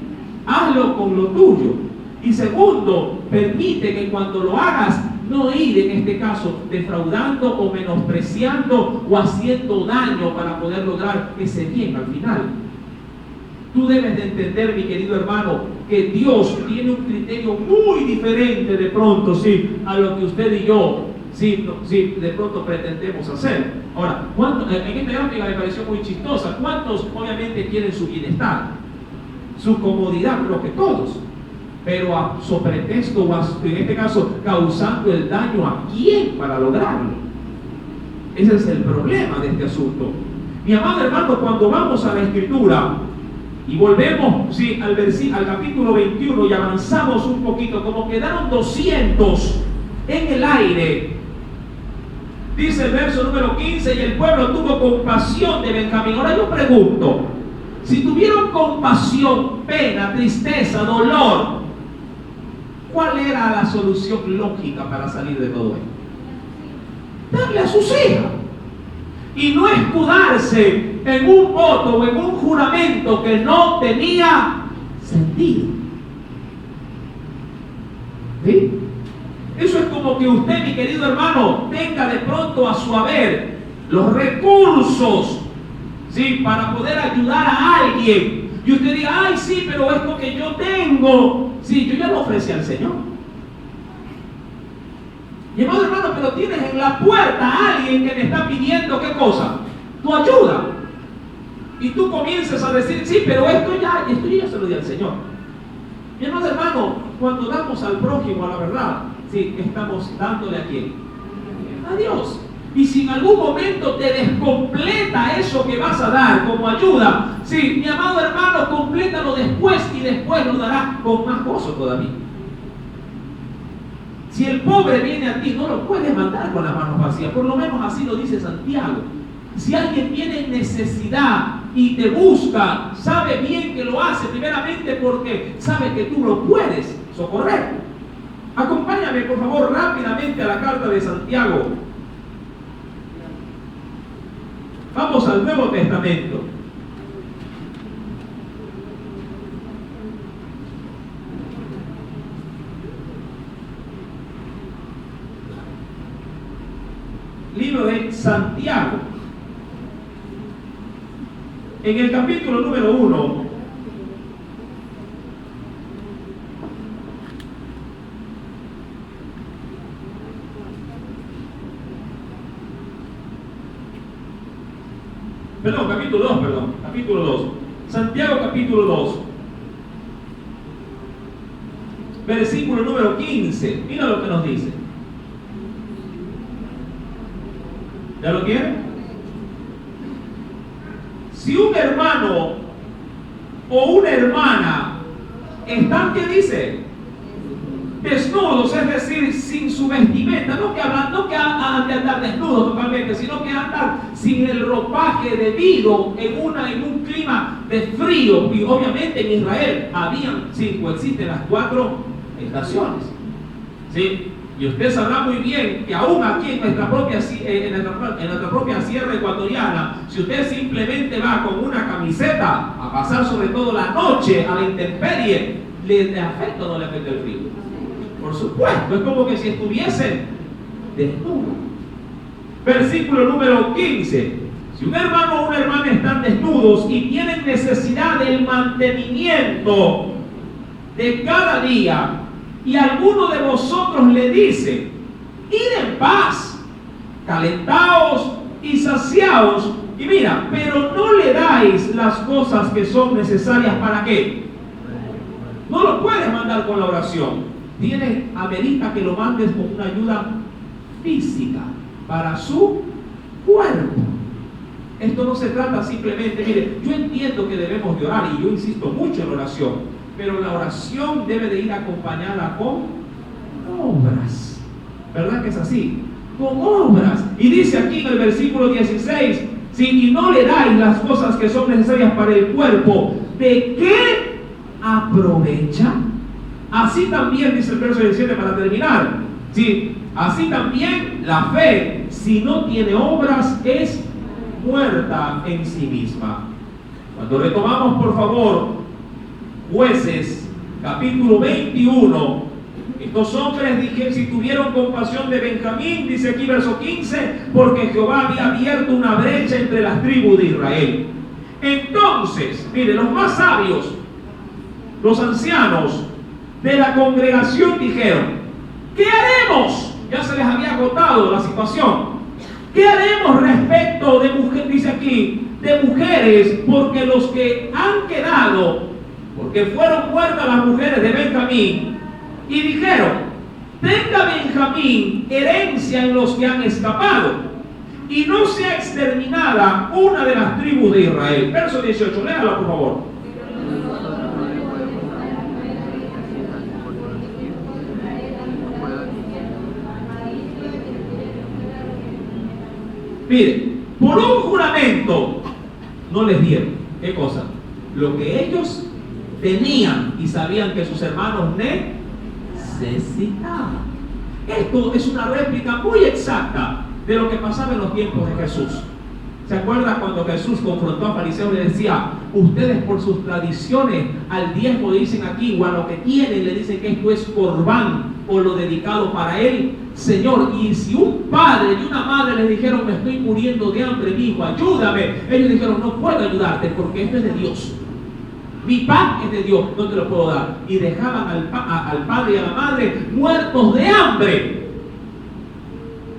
Hazlo con lo tuyo. Y segundo, permite que cuando lo hagas, no ir en este caso defraudando o menospreciando o haciendo daño para poder lograr ese bien al final. Tú debes de entender, mi querido hermano, que Dios tiene un criterio muy diferente de pronto, sí, a lo que usted y yo, sí, de pronto pretendemos hacer. Ahora, en esta gráfica me pareció muy chistosa. ¿Cuántos obviamente quieren su bienestar, su comodidad? Creo que todos. Pero a su pretexto, o en este caso, causando el daño a quién para lograrlo. Ese es el problema de este asunto. Mi amado hermano, cuando vamos a la Escritura y volvemos, sí, al capítulo 21 y avanzamos un poquito, como quedaron 200 en el aire, dice el verso número 15, y el pueblo tuvo compasión de Benjamín. Ahora yo pregunto, si tuvieron compasión, pena, tristeza, dolor, ¿cuál era la solución lógica para salir de todo esto? Darle a sus hijas. Y no escudarse en un voto o en un juramento que no tenía sentido. ¿Sí? Eso es como que usted, mi querido hermano, tenga de pronto a su haber los recursos, ¿sí?, para poder ayudar a alguien. Y usted diga, ay, sí, pero esto que yo tengo, sí, yo ya lo ofrecí al Señor. Y amado hermano, pero tienes en la puerta a alguien que te está pidiendo, ¿qué cosa? Tu ayuda. Y tú comienzas a decir, sí, pero esto yo ya se lo di al Señor. Mi amado hermano, cuando damos al prójimo a la verdad, sí, estamos dándole a quién? A Dios. Y si en algún momento te descompleta eso que vas a dar como ayuda, sí, mi amado hermano, complétalo después y después lo darás con más gozo todavía. Si el pobre viene a ti, no lo puedes mandar con las manos vacías, por lo menos así lo dice Santiago. Si alguien tiene necesidad y te busca, sabe bien que lo hace, primeramente porque sabe que tú lo puedes socorrer. Acompáñame, por favor, rápidamente a la carta de Santiago. Vamos al Nuevo Testamento. Libro de Santiago. En el capítulo número 1, capítulo 2, Santiago capítulo 2, versículo número 15, mira lo que nos dice. ¿Ya lo tienen? Si un hermano o una hermana están, ¿qué dice? Desnudos, es decir, sin su vestimenta, no que han de andar desnudos totalmente, sino que andan sin el ropaje debido en un clima de frío. Y obviamente en Israel existen las 4 estaciones, ¿sí? Y usted sabrá muy bien que aún aquí en nuestra propia sierra ecuatoriana, si usted simplemente va con una camiseta a pasar sobre todo la noche a la intemperie, ¿le afecta o no le afecta el frío? Por supuesto, es como que si estuviesen desnudos. Versículo número 15. Si un hermano o una hermana están desnudos y tienen necesidad del mantenimiento de cada día, y alguno de vosotros le dice, id en paz, calentaos y saciaos, y mira, pero no le dais las cosas que son necesarias, ¿para qué? No lo puedes mandar con la oración. Amerita que lo mandes con una ayuda física para su cuerpo. Esto no se trata simplemente, mire, yo entiendo que debemos de orar y yo insisto mucho en la oración, pero la oración debe de ir acompañada con obras. ¿Verdad que es así? Con obras. Y dice aquí en el versículo 16, si no le dais las cosas que son necesarias para el cuerpo, ¿de qué aprovecha? Así también, dice el verso 17 para terminar, ¿sí? Así también la fe, si no tiene obras, es muerta en sí misma. Cuando retomamos, por favor, Jueces, capítulo 21, estos hombres dijeron, si tuvieron compasión de Benjamín, dice aquí verso 15, porque Jehová había abierto una brecha entre las tribus de Israel. Entonces, mire, los más sabios, los ancianos de la congregación dijeron, ¿qué haremos? Ya se les había agotado la situación. ¿Qué haremos respecto de mujeres? Dice aquí, de mujeres, porque los que han quedado, porque fueron muertas las mujeres de Benjamín, y dijeron, tenga Benjamín herencia en los que han escapado, y no sea exterminada una de las tribus de Israel. Verso 18, léalo por favor. Mire, por un juramento no les dieron. ¿Qué cosa? Lo que ellos tenían y sabían que sus hermanos necesitaban. Esto es una réplica muy exacta de lo que pasaba en los tiempos de Jesús. ¿Se acuerda cuando Jesús confrontó a fariseos y le decía, ustedes por sus tradiciones al diezmo le dicen aquí, o a lo que tienen le dicen que esto es corbán o lo dedicado para él? Señor, y si un padre y una madre les dijeron, me estoy muriendo de hambre, mi hijo, ayúdame, ellos dijeron, no puedo ayudarte porque esto es de Dios. Mi pan es de Dios, no te lo puedo dar. Y dejaban al padre y a la madre muertos de hambre.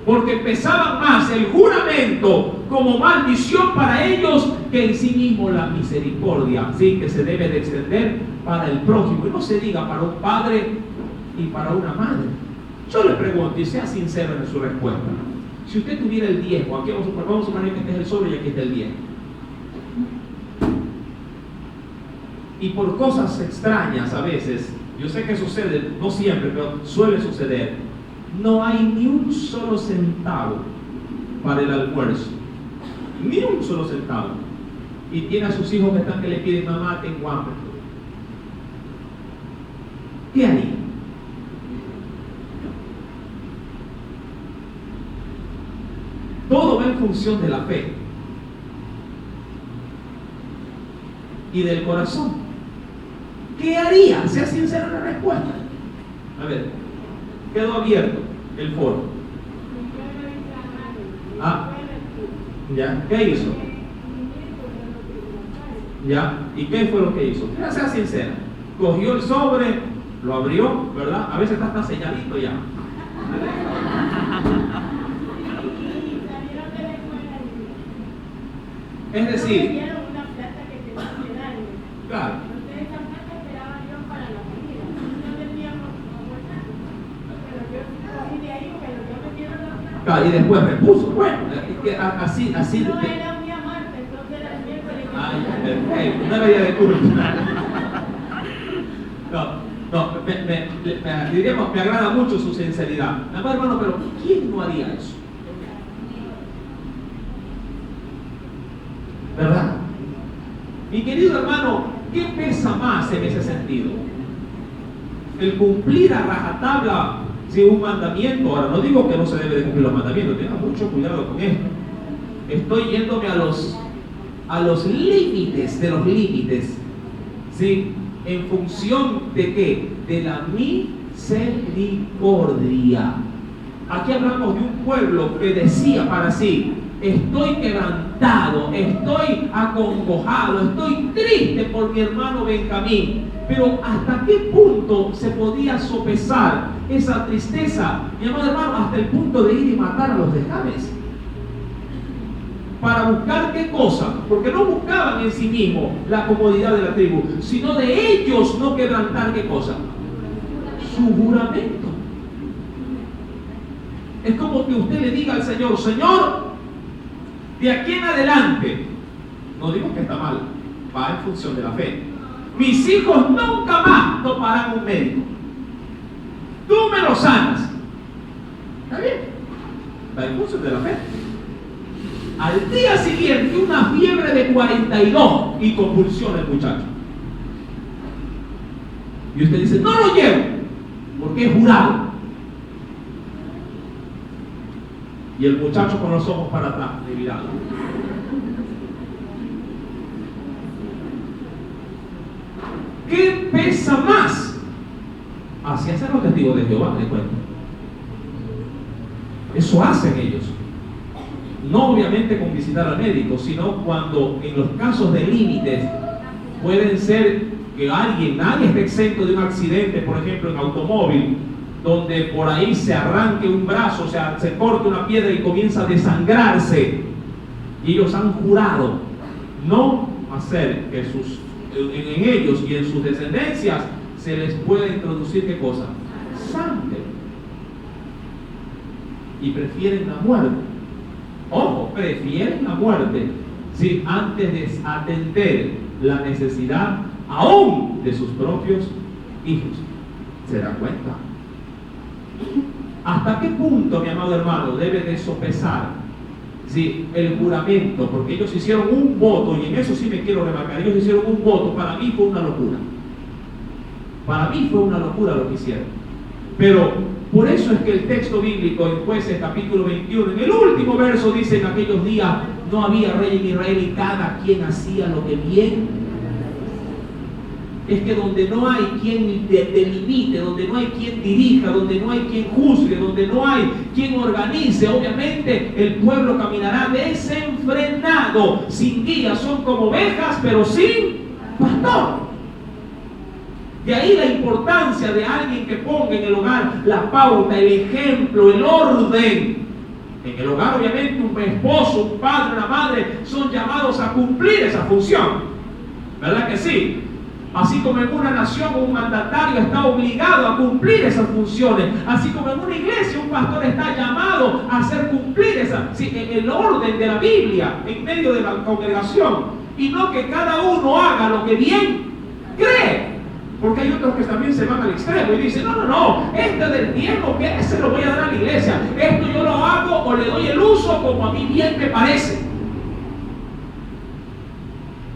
Porque pesaban más el juramento como maldición para ellos que en sí mismo la misericordia, ¿sí? Que se debe de extender para el prójimo. Y no se diga para un padre y para una madre. Yo le pregunto, y sea sincero en su respuesta. Si usted tuviera el diezmo, aquí vamos a suponer que este es el sobre y aquí está el diezmo. Y por cosas extrañas a veces, yo sé que sucede, no siempre, pero suele suceder, no hay ni un solo centavo para el almuerzo. Ni un solo centavo. Y tiene a sus hijos que le piden, mamá, tengo hambre. ¿Qué haría? Todo va en función de la fe y del corazón. ¿Qué haría? Sea sincero en la respuesta. A ver, quedó abierto el foro. ¿Ya? ¿Qué hizo? ¿Ya? ¿Y qué fue lo que hizo? Sea sincera. Cogió el sobre, lo abrió, ¿verdad? A veces está selladito ya. Es decir, claro. Claro, y después repuso. Bueno, así. No era muy amante, entonces era el miércoles. Una medida de culto. Diríamos, me agrada mucho su sinceridad. Además, hermano, pero ¿quién no haría eso? ¿Verdad? Mi querido hermano, ¿qué pesa más en ese sentido? El cumplir a rajatabla un mandamiento. Ahora, no digo que no se debe de cumplir los mandamientos, tenga mucho cuidado con esto. Estoy yéndome a los límites de los límites, ¿sí? ¿En función de qué? De la misericordia. Aquí hablamos de un pueblo que decía para sí: estoy quebrantado, estoy acongojado, estoy triste por mi hermano Benjamín. Pero ¿hasta qué punto se podía sopesar esa tristeza, mi amado hermano? Hasta el punto de ir y matar a los de Jabes. ¿Para buscar qué cosa? Porque no buscaban en sí mismos la comodidad de la tribu, sino de ellos no quebrantar qué cosa. Su juramento. Es como que usted le diga al Señor: Señor, de aquí en adelante, no digo que está mal, va en función de la fe, mis hijos nunca más tomarán un médico. Tú me lo sanas. ¿Está bien? Va en función de la fe. Al día siguiente, una fiebre de 42 y convulsiona el muchacho. Y usted dice: no lo llevo, porque es jurado. Y el muchacho con los ojos para atrás, revirado. ¿Qué pesa más? Así hacen los testigos de Jehová, de cuenta. Eso hacen ellos. No obviamente con visitar al médico, sino cuando en los casos de límites pueden ser que nadie esté exento de un accidente, por ejemplo en automóvil, donde por ahí se arranque un brazo, o sea, se corte una piedra y comienza a desangrarse. Y ellos han jurado no hacer que en ellos y en sus descendencias se les pueda introducir ¿qué cosa? Sangre. Y prefieren la muerte. Ojo, prefieren la muerte, ¿sí? Antes de atender la necesidad aún de sus propios hijos. ¿Se dan cuenta? ¿Hasta qué punto, mi amado hermano, debe de sopesar, ¿sí?, el juramento? Porque ellos hicieron un voto, y en eso sí me quiero remarcar, ellos hicieron un voto. Para mí fue una locura. Para mí fue una locura lo que hicieron. Pero por eso es que el texto bíblico en Jueces capítulo 21, en el último verso, dice: en aquellos días no había rey en Israel y cada quien hacía lo que bien. Es que donde no hay quien delimite, donde no hay quien dirija, donde no hay quien juzgue, donde no hay quien organice, obviamente el pueblo caminará desenfrenado, sin guía. Son como ovejas, pero sin pastor. De ahí la importancia de alguien que ponga en el hogar la pauta, el ejemplo, el orden. En el hogar, obviamente, un esposo, un padre, una madre son llamados a cumplir esa función. ¿Verdad que sí? Así como en una nación un mandatario está obligado a cumplir esas funciones, así como en una iglesia un pastor está llamado a hacer cumplir el orden de la Biblia en medio de la congregación, y no que cada uno haga lo que bien cree. Porque hay otros que también se van al extremo y dicen, no, este del tiempo que se lo voy a dar a la iglesia, esto yo lo hago o le doy el uso como a mí bien me parece.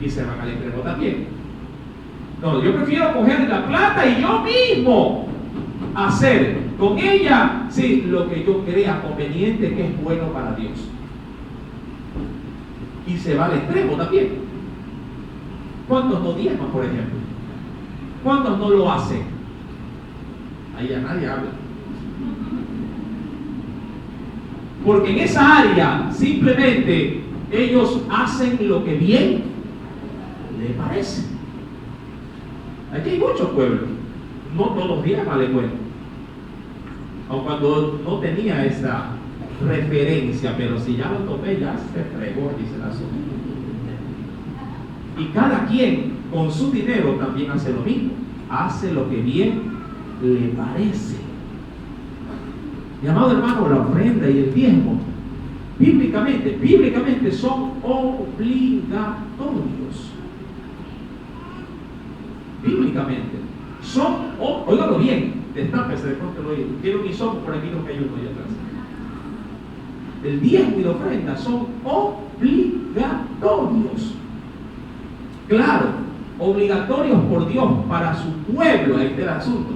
Y se van al extremo también. No, yo prefiero coger la plata y yo mismo hacer con ella, sí, lo que yo crea conveniente, que es bueno para Dios. Y se va al extremo también. ¿Cuántos no diezman, por ejemplo? ¿Cuántos no lo hacen? Ahí ya nadie habla. Porque en esa área simplemente ellos hacen lo que bien les parece. Aquí hay muchos pueblos, no todos los días vale bueno, aun cuando no tenía esa referencia, pero si ya lo tomé, ya se fregó, dice la zona. Y cada quien con su dinero también hace lo mismo, hace lo que bien le parece. Mi amado hermano, la ofrenda y el diezmo, bíblicamente son obligatorios. Bíblicamente son, óigalo bien, destápese de pronto el oído, quiero un hisopo por aquí, creo que hay uno allá atrás. El diezmo y la ofrenda son obligatorios. Claro, obligatorios por Dios para su pueblo, ahí está el asunto.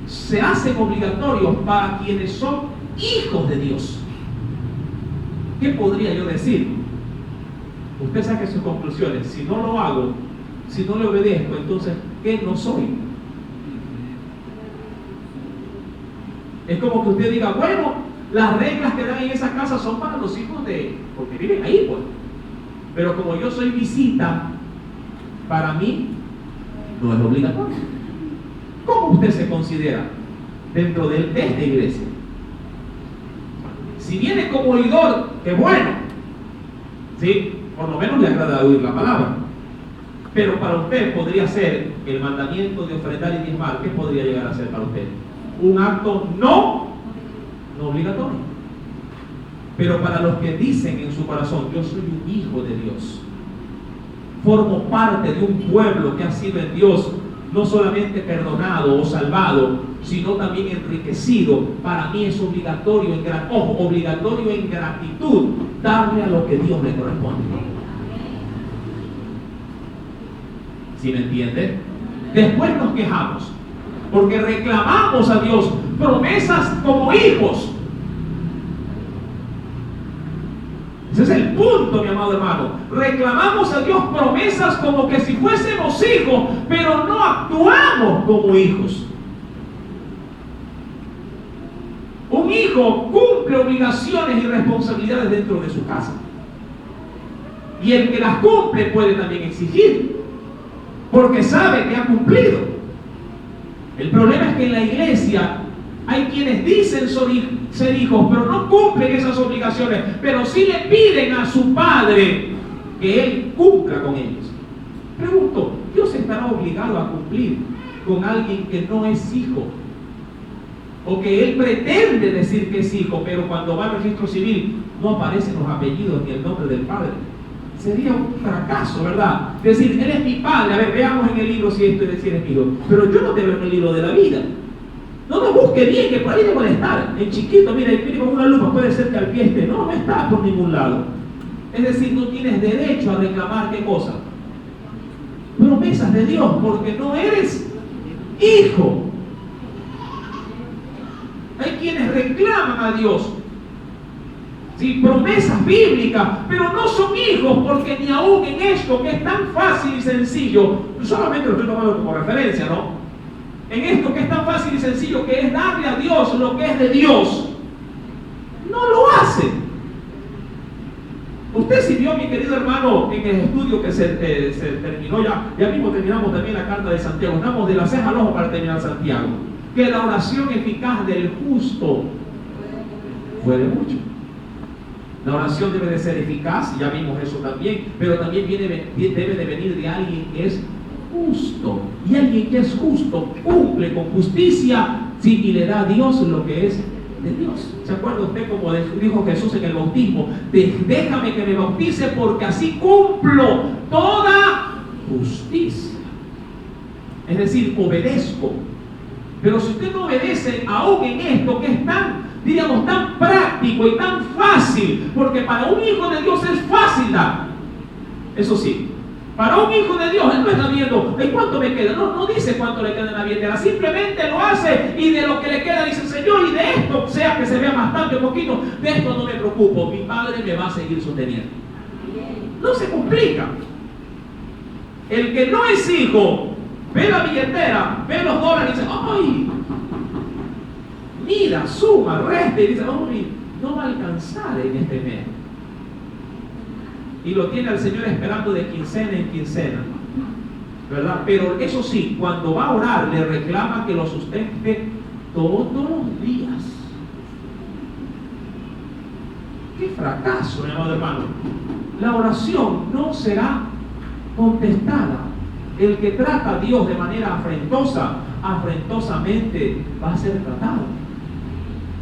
Se hacen obligatorios para quienes son hijos de Dios. ¿Qué podría yo decir? Usted saque sus conclusiones. Si no lo hago, si no le obedezco, entonces, ¿qué no soy? Es como que usted diga, bueno, las reglas que dan en esa casa son para los hijos de... porque viven ahí, pues. Pero como yo soy visita, para mí no es obligatorio. ¿Cómo usted se considera dentro de esta iglesia? Si viene como oidor, qué bueno, ¿sí? Por lo menos le agrada oír la palabra. Pero para usted podría ser el mandamiento de ofrendar y diezmar. ¿Qué podría llegar a ser para usted? Un acto no obligatorio. Pero para los que dicen en su corazón, yo soy un hijo de Dios, formo parte de un pueblo que ha sido en Dios no solamente perdonado o salvado, sino también enriquecido, para mí es obligatorio obligatorio en gratitud darle a lo que Dios le corresponde. ¿Sí me entiende? Después nos quejamos porque reclamamos a Dios promesas como hijos. Ese es el punto, mi amado hermano. Reclamamos a Dios promesas como que si fuésemos hijos, pero no actuamos como hijos. Un hijo cumple obligaciones y responsabilidades dentro de su casa. Y el que las cumple puede también exigir, porque sabe que ha cumplido. El problema es que en la iglesia hay quienes dicen ser hijos, pero no cumplen esas obligaciones, pero sí le piden a su padre que él cumpla con ellos. Pregunto, ¿Dios estará obligado a cumplir con alguien que no es hijo? O que él pretende decir que es hijo, pero cuando va al registro civil no aparecen los apellidos ni el nombre del padre. Sería un fracaso, ¿verdad? Decir, él es mi padre. A ver, veamos en el libro si esto es decir es mi hijo. Pero yo no te veo en el libro de la vida. No lo busque bien, que por ahí debe de estar. En chiquito, mira, y con una lupa puede ser que al pie esté. No está por ningún lado. Es decir, no tienes derecho a reclamar qué cosa. Promesas de Dios, porque no eres hijo. Hay quienes reclaman a Dios, ¿sí?, promesas bíblicas, pero no son hijos, porque ni aún en esto que es tan fácil y sencillo, solamente lo estoy tomando como referencia, ¿no? En esto que es tan fácil y sencillo, que es darle a Dios lo que es de Dios, no lo hace. Usted Usted si vio, mi querido hermano, en el estudio que se terminó ya mismo terminamos también la carta de Santiago, estamos de la ceja al ojo para terminar Santiago, que la oración eficaz del justo puede mucho. La oración debe de ser eficaz, ya vimos eso también, pero también debe de venir de alguien que es justo, y alguien que es justo cumple con justicia, sí, y le da a Dios lo que es de Dios. ¿Se acuerda usted como dijo Jesús en el bautismo? Déjame que me bautice porque así cumplo toda justicia. Es decir, obedezco. Pero si usted no obedece aún en esto que es tan, diríamos, tan práctico y tan fácil, porque para un hijo de Dios es fácil dar. Eso sí, para un hijo de Dios, él no está viendo ¿en cuánto me queda? No dice cuánto le queda en la billetera, simplemente lo hace, y de lo que le queda dice: Señor, y de esto, sea que se vea bastante o poquito, de esto no me preocupo, mi Padre me va a seguir sosteniendo. No se complica. El que no es hijo ve la billetera, ve los dólares y dice: ¡ay! Mira, suma, resta, y dice: ¡ay! No va a alcanzar en este mes. Y lo tiene al Señor esperando de quincena en quincena, ¿verdad? Pero eso sí, cuando va a orar, le reclama que lo sustente todos los días. ¡Qué fracaso, mi amado hermano! La oración no será contestada. El que trata a Dios de manera afrentosamente va a ser tratado.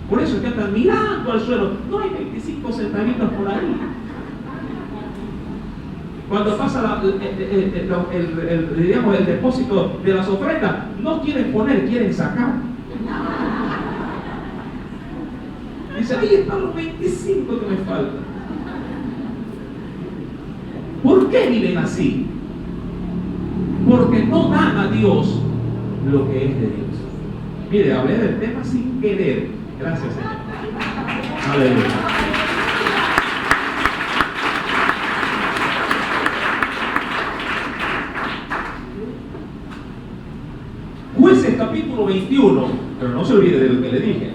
Por eso es que están mirando al suelo. No hay 25 centavitos por ahí. Cuando pasa el depósito de las ofrendas, no quieren poner, quieren sacar. Dice: ahí están los 25 que me faltan. ¿Por qué viven así? Porque no dan a Dios lo que es de Dios. Mire, hablé del tema sin querer. Gracias, Señor. Aleluya. Jueces capítulo 21, pero no se olvide de lo que le dije.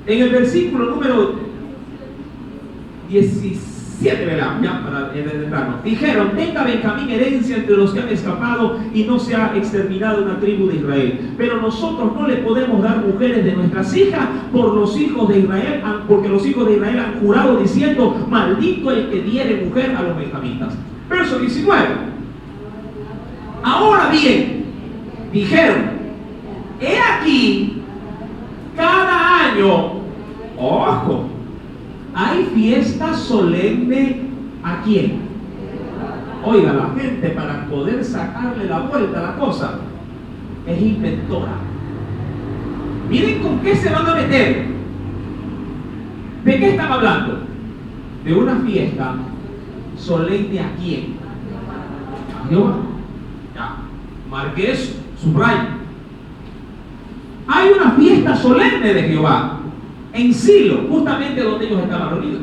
En el versículo número 17, ¿verdad? Ya para entrarnos. Dijeron: tenga Benjamín herencia entre los que han escapado y no se ha exterminado una tribu de Israel. Pero nosotros no le podemos dar mujeres de nuestras hijas por los hijos de Israel, porque los hijos de Israel han jurado diciendo: maldito el que diere mujer a los benjamitas. Verso 19. Ahora bien, dijeron: he aquí, cada año, ojo, hay fiesta solemne. ¿A quién? Oiga, la gente, para poder sacarle la vuelta a la cosa, es inventora. Miren con qué se van a meter. ¿De qué están hablando? De una fiesta solemne. ¿A quién? A Jehová. Ya, marque eso, subraya. Hay una fiesta solemne de Jehová en Silo, justamente donde ellos estaban reunidos,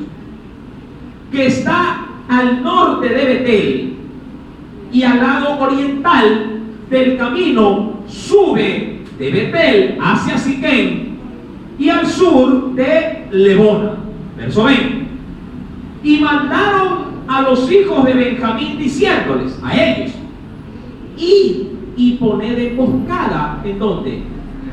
que está al norte de Betel, y al lado oriental del camino sube de Betel hacia Siquén, y al sur de Lebona. Verso 20. Y mandaron a los hijos de Benjamín diciéndoles a ellos: id y poned emboscada. ¿En dónde?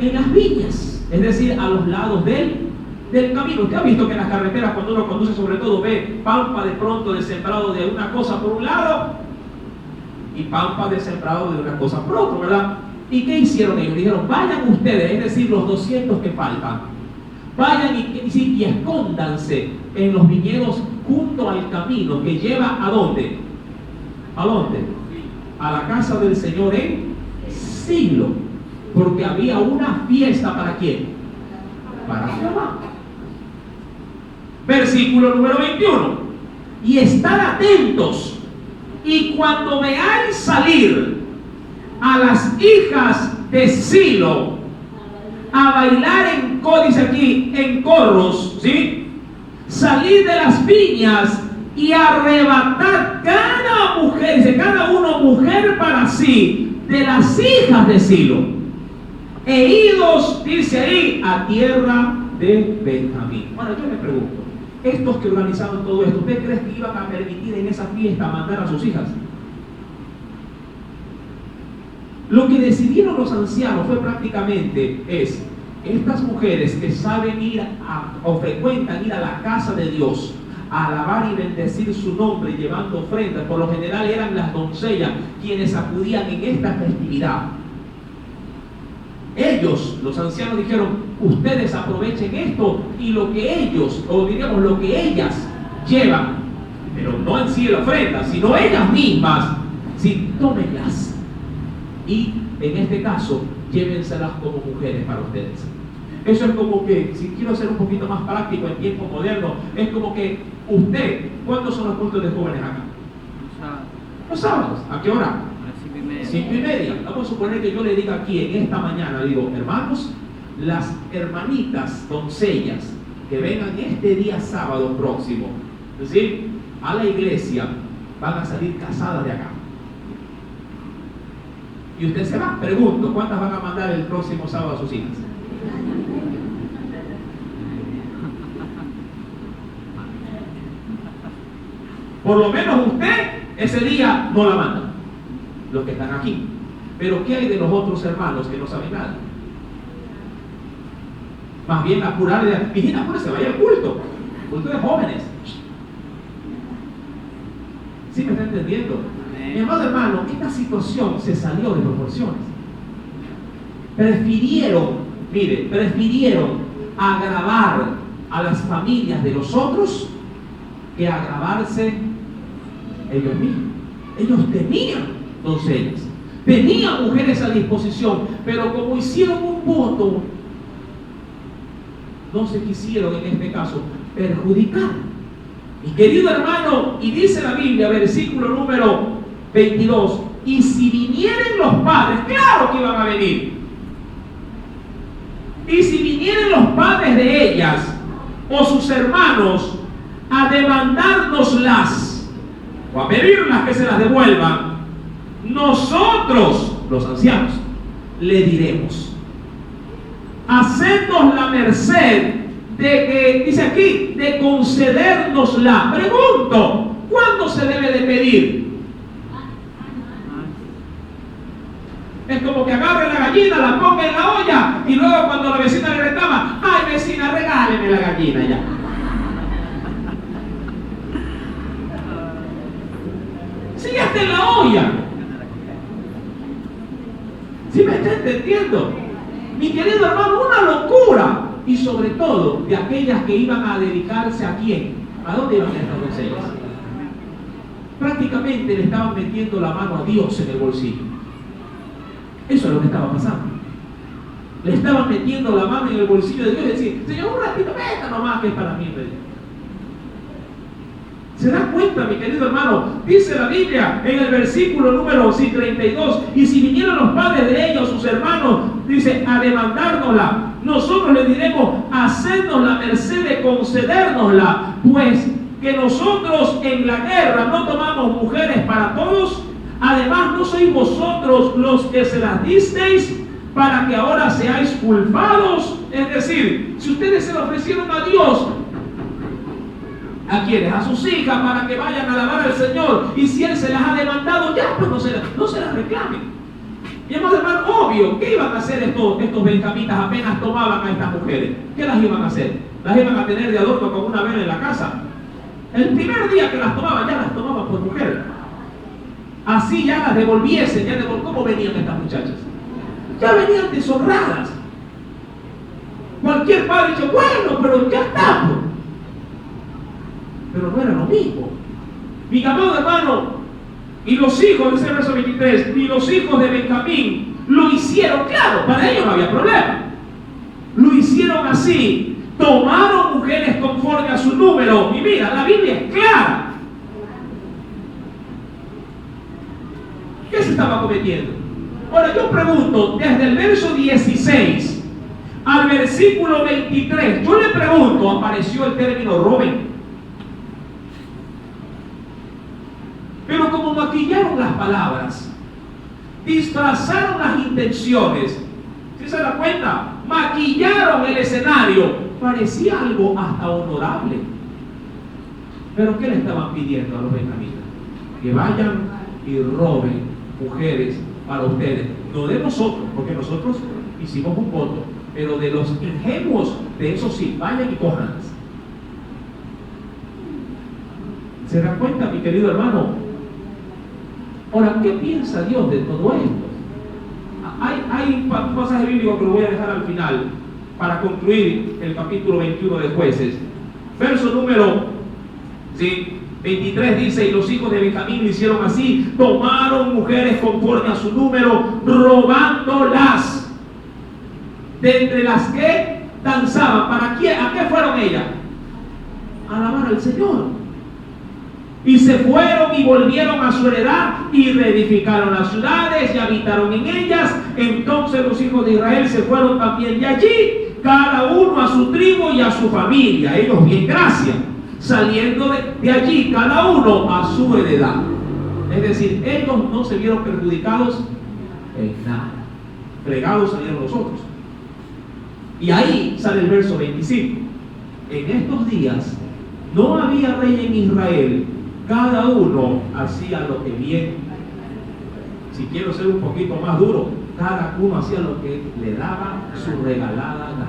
En las viñas, es decir, a los lados del camino. Usted ha visto que en las carreteras, cuando uno conduce, sobre todo, ve pampa de pronto de sembrado de una cosa por un lado y pampa de sembrado de una cosa por otro, ¿verdad? ¿Y qué hicieron ellos? Dijeron: vayan ustedes, es decir, los 200 que faltan, vayan y escóndanse en los viñedos junto al camino que lleva ¿a dónde? ¿A dónde? A la casa del Señor en Silo, porque había una fiesta. ¿Para quién? Para Jehová. Versículo número 21. Y estad atentos, y cuando veáis salir a las hijas de Silo a bailar dice aquí, en corros, ¿sí? Salid de las viñas y arrebatad cada mujer, dice, cada uno mujer para sí, de las hijas de Silo, e idos, dice ahí, a tierra de Benjamín. Ahora yo me pregunto, estos que organizaron todo esto, ¿usted cree que iban a permitir en esa fiesta mandar a sus hijas? Lo que decidieron los ancianos fue prácticamente estas mujeres que saben ir o frecuentan ir a la casa de Dios, a alabar y bendecir su nombre llevando ofrendas. Por lo general eran las doncellas quienes acudían en esta festividad. Ellos, los ancianos, dijeron: ustedes aprovechen esto y lo que ellos, o diríamos lo que ellas llevan, pero no en sí la ofrenda, sino ellas mismas, sí, tómenlas. Y en este caso, llévenselas como mujeres para ustedes. Eso es como que, si quiero ser un poquito más práctico en tiempo moderno, es como que usted, ¿cuántos son los cultos de jóvenes acá? Los sábados. ¿A qué hora? A las 5:30. Vamos a suponer que yo le diga aquí en esta mañana, digo: hermanos, las hermanitas doncellas que vengan este día sábado próximo, es decir, a la iglesia, van a salir casadas de acá. Y usted se va. Pregunto, ¿cuántas van a mandar el próximo sábado a sus hijas? Por lo menos usted ese día no la manda, los que están aquí. Pero ¿qué hay de los otros hermanos que no saben nada? Más bien apurarle, mijita, apúrese, vaya al culto de jóvenes. ¿Sí me está entendiendo? Mi amado hermano, esta situación se salió de proporciones. Prefirieron agravar a las familias de los otros que agravarse ellos mismos. Ellos tenían doncellas, tenían mujeres a disposición, pero como hicieron un voto, no se quisieron en este caso perjudicar. Mi querido hermano, y dice la Biblia, versículo número 22, y si vinieren los padres, claro que iban a venir, y si vinieren los padres de ellas o sus hermanos a demandárnoslas o a pedirlas que se las devuelvan, nosotros, los ancianos, le diremos: hacednos la merced de que, dice aquí, de concedérnosla. Pregunto, ¿cuándo se debe de pedir? Es como que agarre la gallina, la ponga en la olla y luego cuando la vecina le reclama: ay vecina, regáleme la gallina ya. Sí, ya está en la olla. ¿Sí me está entendiendo? Mi querido hermano, una locura. Y sobre todo de aquellas que iban a dedicarse a quién. ¿A dónde iban estas doncellas? Prácticamente le estaban metiendo la mano a Dios en el bolsillo. Eso es lo que estaba pasando. Le estaban metiendo la mano en el bolsillo de Dios y decir: Señor, un ratito, vete nomás que es para mí. ¿Se dan cuenta, mi querido hermano? Dice la Biblia en el versículo número 32: y si vinieron los padres de ellos, sus hermanos, dice, a demandárnosla, nosotros le diremos: hacednos la merced de concedérnosla, pues que nosotros en la guerra no tomamos mujeres para todos. Además, ¿no sois vosotros los que se las disteis para que ahora seáis culpados? Es decir, si ustedes se lo ofrecieron a Dios, ¿a quiénes? A sus hijas, para que vayan a alabar al Señor. Y si Él se las ha demandado, ya pues no se las reclamen. Y además, hermano, obvio, ¿qué iban a hacer estos benjamitas apenas tomaban a estas mujeres? ¿Qué las iban a hacer? ¿Las iban a tener de adorno con una vela en la casa? El primer día que las tomaban, ya las tomaban por mujer. Así ya las devolviesen, ¿cómo venían estas muchachas? Ya venían deshonradas. Cualquier padre dice: bueno, pero ya estamos. Pero no era lo mismo. Mi amado hermano, y los hijos, dice el verso 23, y los hijos de Benjamín lo hicieron, claro, para ellos no había problema. Lo hicieron así, tomaron mujeres conforme a su número. Y mira, la Biblia es clara. ¿Qué se estaba cometiendo? Ahora yo pregunto, desde el verso 16 al versículo 23, yo le pregunto, apareció el término roben. Pero como maquillaron las palabras, disfrazaron las intenciones, ¿sí se da cuenta? Maquillaron el escenario, parecía algo hasta honorable. Pero ¿qué le estaban pidiendo a los benjamitas? Que vayan y roben mujeres para ustedes. No de nosotros, porque nosotros hicimos un voto, pero de los ingenuos, de esos sí, vayan y cójanlas. ¿Se dan cuenta, mi querido hermano? Ahora, ¿qué piensa Dios de todo esto? Hay un pasaje bíblico que lo voy a dejar al final para concluir el capítulo 21 de Jueces. Verso número 23 dice: y los hijos de Benjamín lo hicieron así, tomaron mujeres conforme a su número, robándolas de entre las que danzaban. ¿Para qué? ¿A qué fueron ellas? A alabar al Señor. Y se fueron y volvieron a su heredad y reedificaron las ciudades y habitaron en ellas. Entonces los hijos de Israel se fueron también de allí, cada uno a su tribu y a su familia. Ellos bien, gracias. Saliendo de allí cada uno a su heredad. Es decir, ellos no se vieron perjudicados en nada. Fregados salieron los otros. Y ahí sale el verso 25. En estos días no había rey en Israel, cada uno hacía lo que bien. Si quiero ser un poquito más duro, cada uno hacía lo que le daba su regalada gana.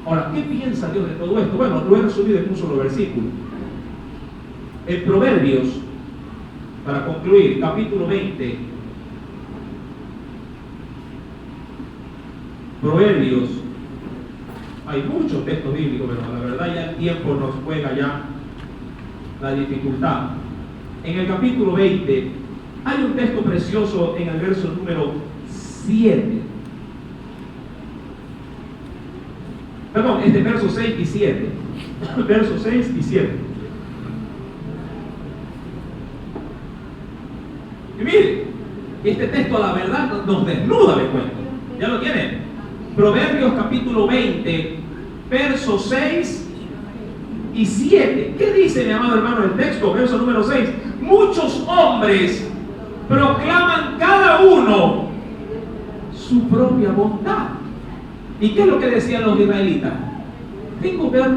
Ahora, ¿qué piensa Dios de todo esto? Bueno, lo he resumido en un solo versículo. En Proverbios, para concluir, capítulo 20. Proverbios, hay muchos textos bíblicos, pero la verdad ya el tiempo nos juega ya la dificultad. En el capítulo 20 hay un texto precioso en el verso número 7. Perdón, es de versos 6 y 7. Versos 6 y 7. Y mire, este texto la verdad nos desnuda, le cuento. ¿Ya lo tienen? Proverbios capítulo 20, versos 6 y 7. ¿Qué dice, mi amado hermano, el texto? Verso número 6. Muchos hombres proclaman cada uno su propia bondad. ¿Y qué es lo que decían los israelitas? Decían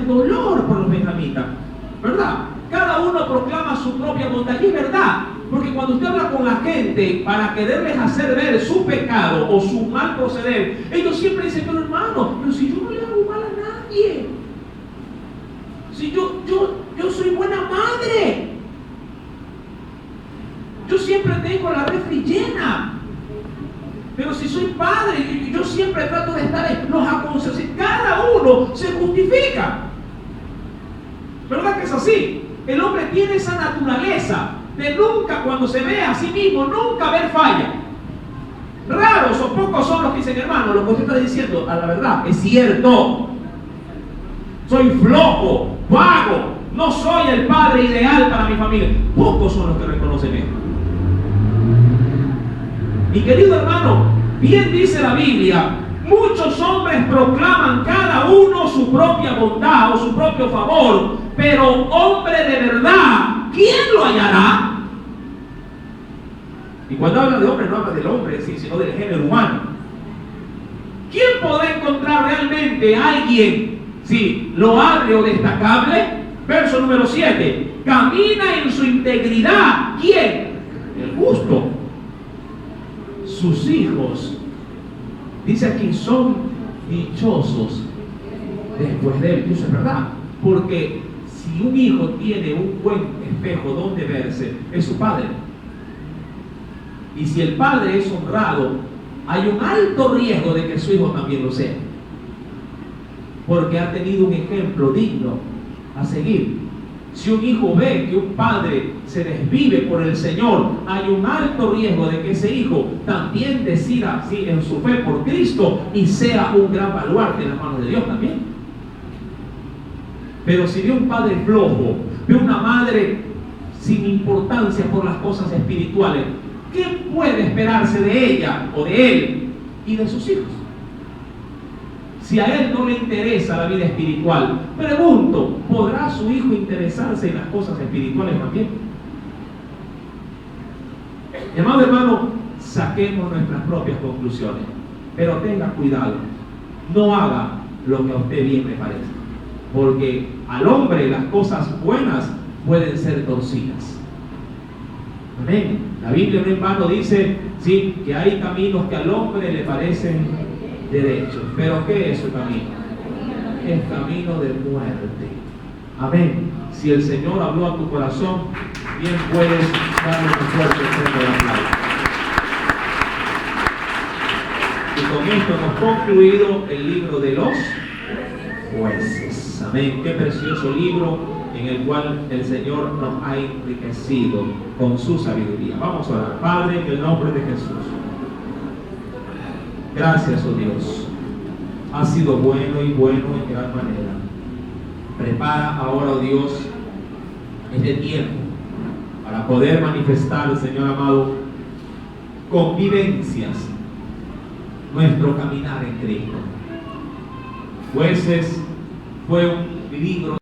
dolor por los benjamitas, ¿verdad? Cada uno proclama su propia bondad. Y es verdad, porque cuando usted habla con la gente para quererles hacer ver su pecado o su mal proceder, ellos siempre dicen: pero hermano, pero si yo no le hago mal a nadie, si yo soy buena madre, yo siempre tengo la refri llena, pero si soy padre, yo siempre trato de estar en los aconsejados. Cada uno se justifica, ¿verdad que es así? El hombre tiene esa naturaleza de nunca, cuando se ve a sí mismo, nunca ver falla. Raros o pocos son los que dicen: hermano, lo que usted está diciendo, a la verdad, es cierto. Soy flojo, vago, no soy el padre ideal para mi familia. Pocos son los que reconocen esto. Mi querido hermano, bien dice la Biblia: muchos hombres proclaman cada uno su propia bondad o su propio favor, pero hombre de verdad, ¿quién lo hallará? Y cuando habla de hombre, no habla del hombre, sino del género humano. ¿Quién podrá encontrar realmente a alguien, loable o destacable? Verso número 7. Camina en su integridad. ¿Quién? El justo. Sus hijos, dice aquí, son dichosos después de él. Y eso es verdad, porque si un hijo tiene un buen espejo donde verse, es su padre. Y si el padre es honrado, hay un alto riesgo de que su hijo también lo sea, porque ha tenido un ejemplo digno a seguir. Si un hijo ve que un padre se desvive por el Señor, hay un alto riesgo de que ese hijo también decida en su fe por Cristo y sea un gran baluarte en las manos de Dios también. Pero si ve un padre flojo, ve una madre sin importancia por las cosas espirituales, ¿qué puede esperarse de ella o de él y de sus hijos? Si a él no le interesa la vida espiritual, pregunto, ¿podrá su hijo interesarse en las cosas espirituales también? Amado hermano, saquemos nuestras propias conclusiones, pero tenga cuidado. no haga lo que a usted bien le parezca. Porque al hombre las cosas buenas pueden ser torcidas. Amén. La Biblia no en vano dice, sí, que hay caminos que al hombre le parecen derechos. Pero ¿qué es su camino? Es camino de muerte. Amén. Si el Señor habló a tu corazón, bien puedes darle un fuerte fuego de aplauso. Y con esto hemos concluido el libro de los Jueces. Amén. Qué precioso libro en el cual el Señor nos ha enriquecido con su sabiduría. Vamos a orar. Padre, en el nombre de Jesús. Gracias, oh Dios. Ha sido bueno y bueno en gran manera. Prepara ahora, oh Dios, este tiempo para poder manifestar, Señor amado, con vivencias nuestro caminar en Cristo. Jueces fue un libro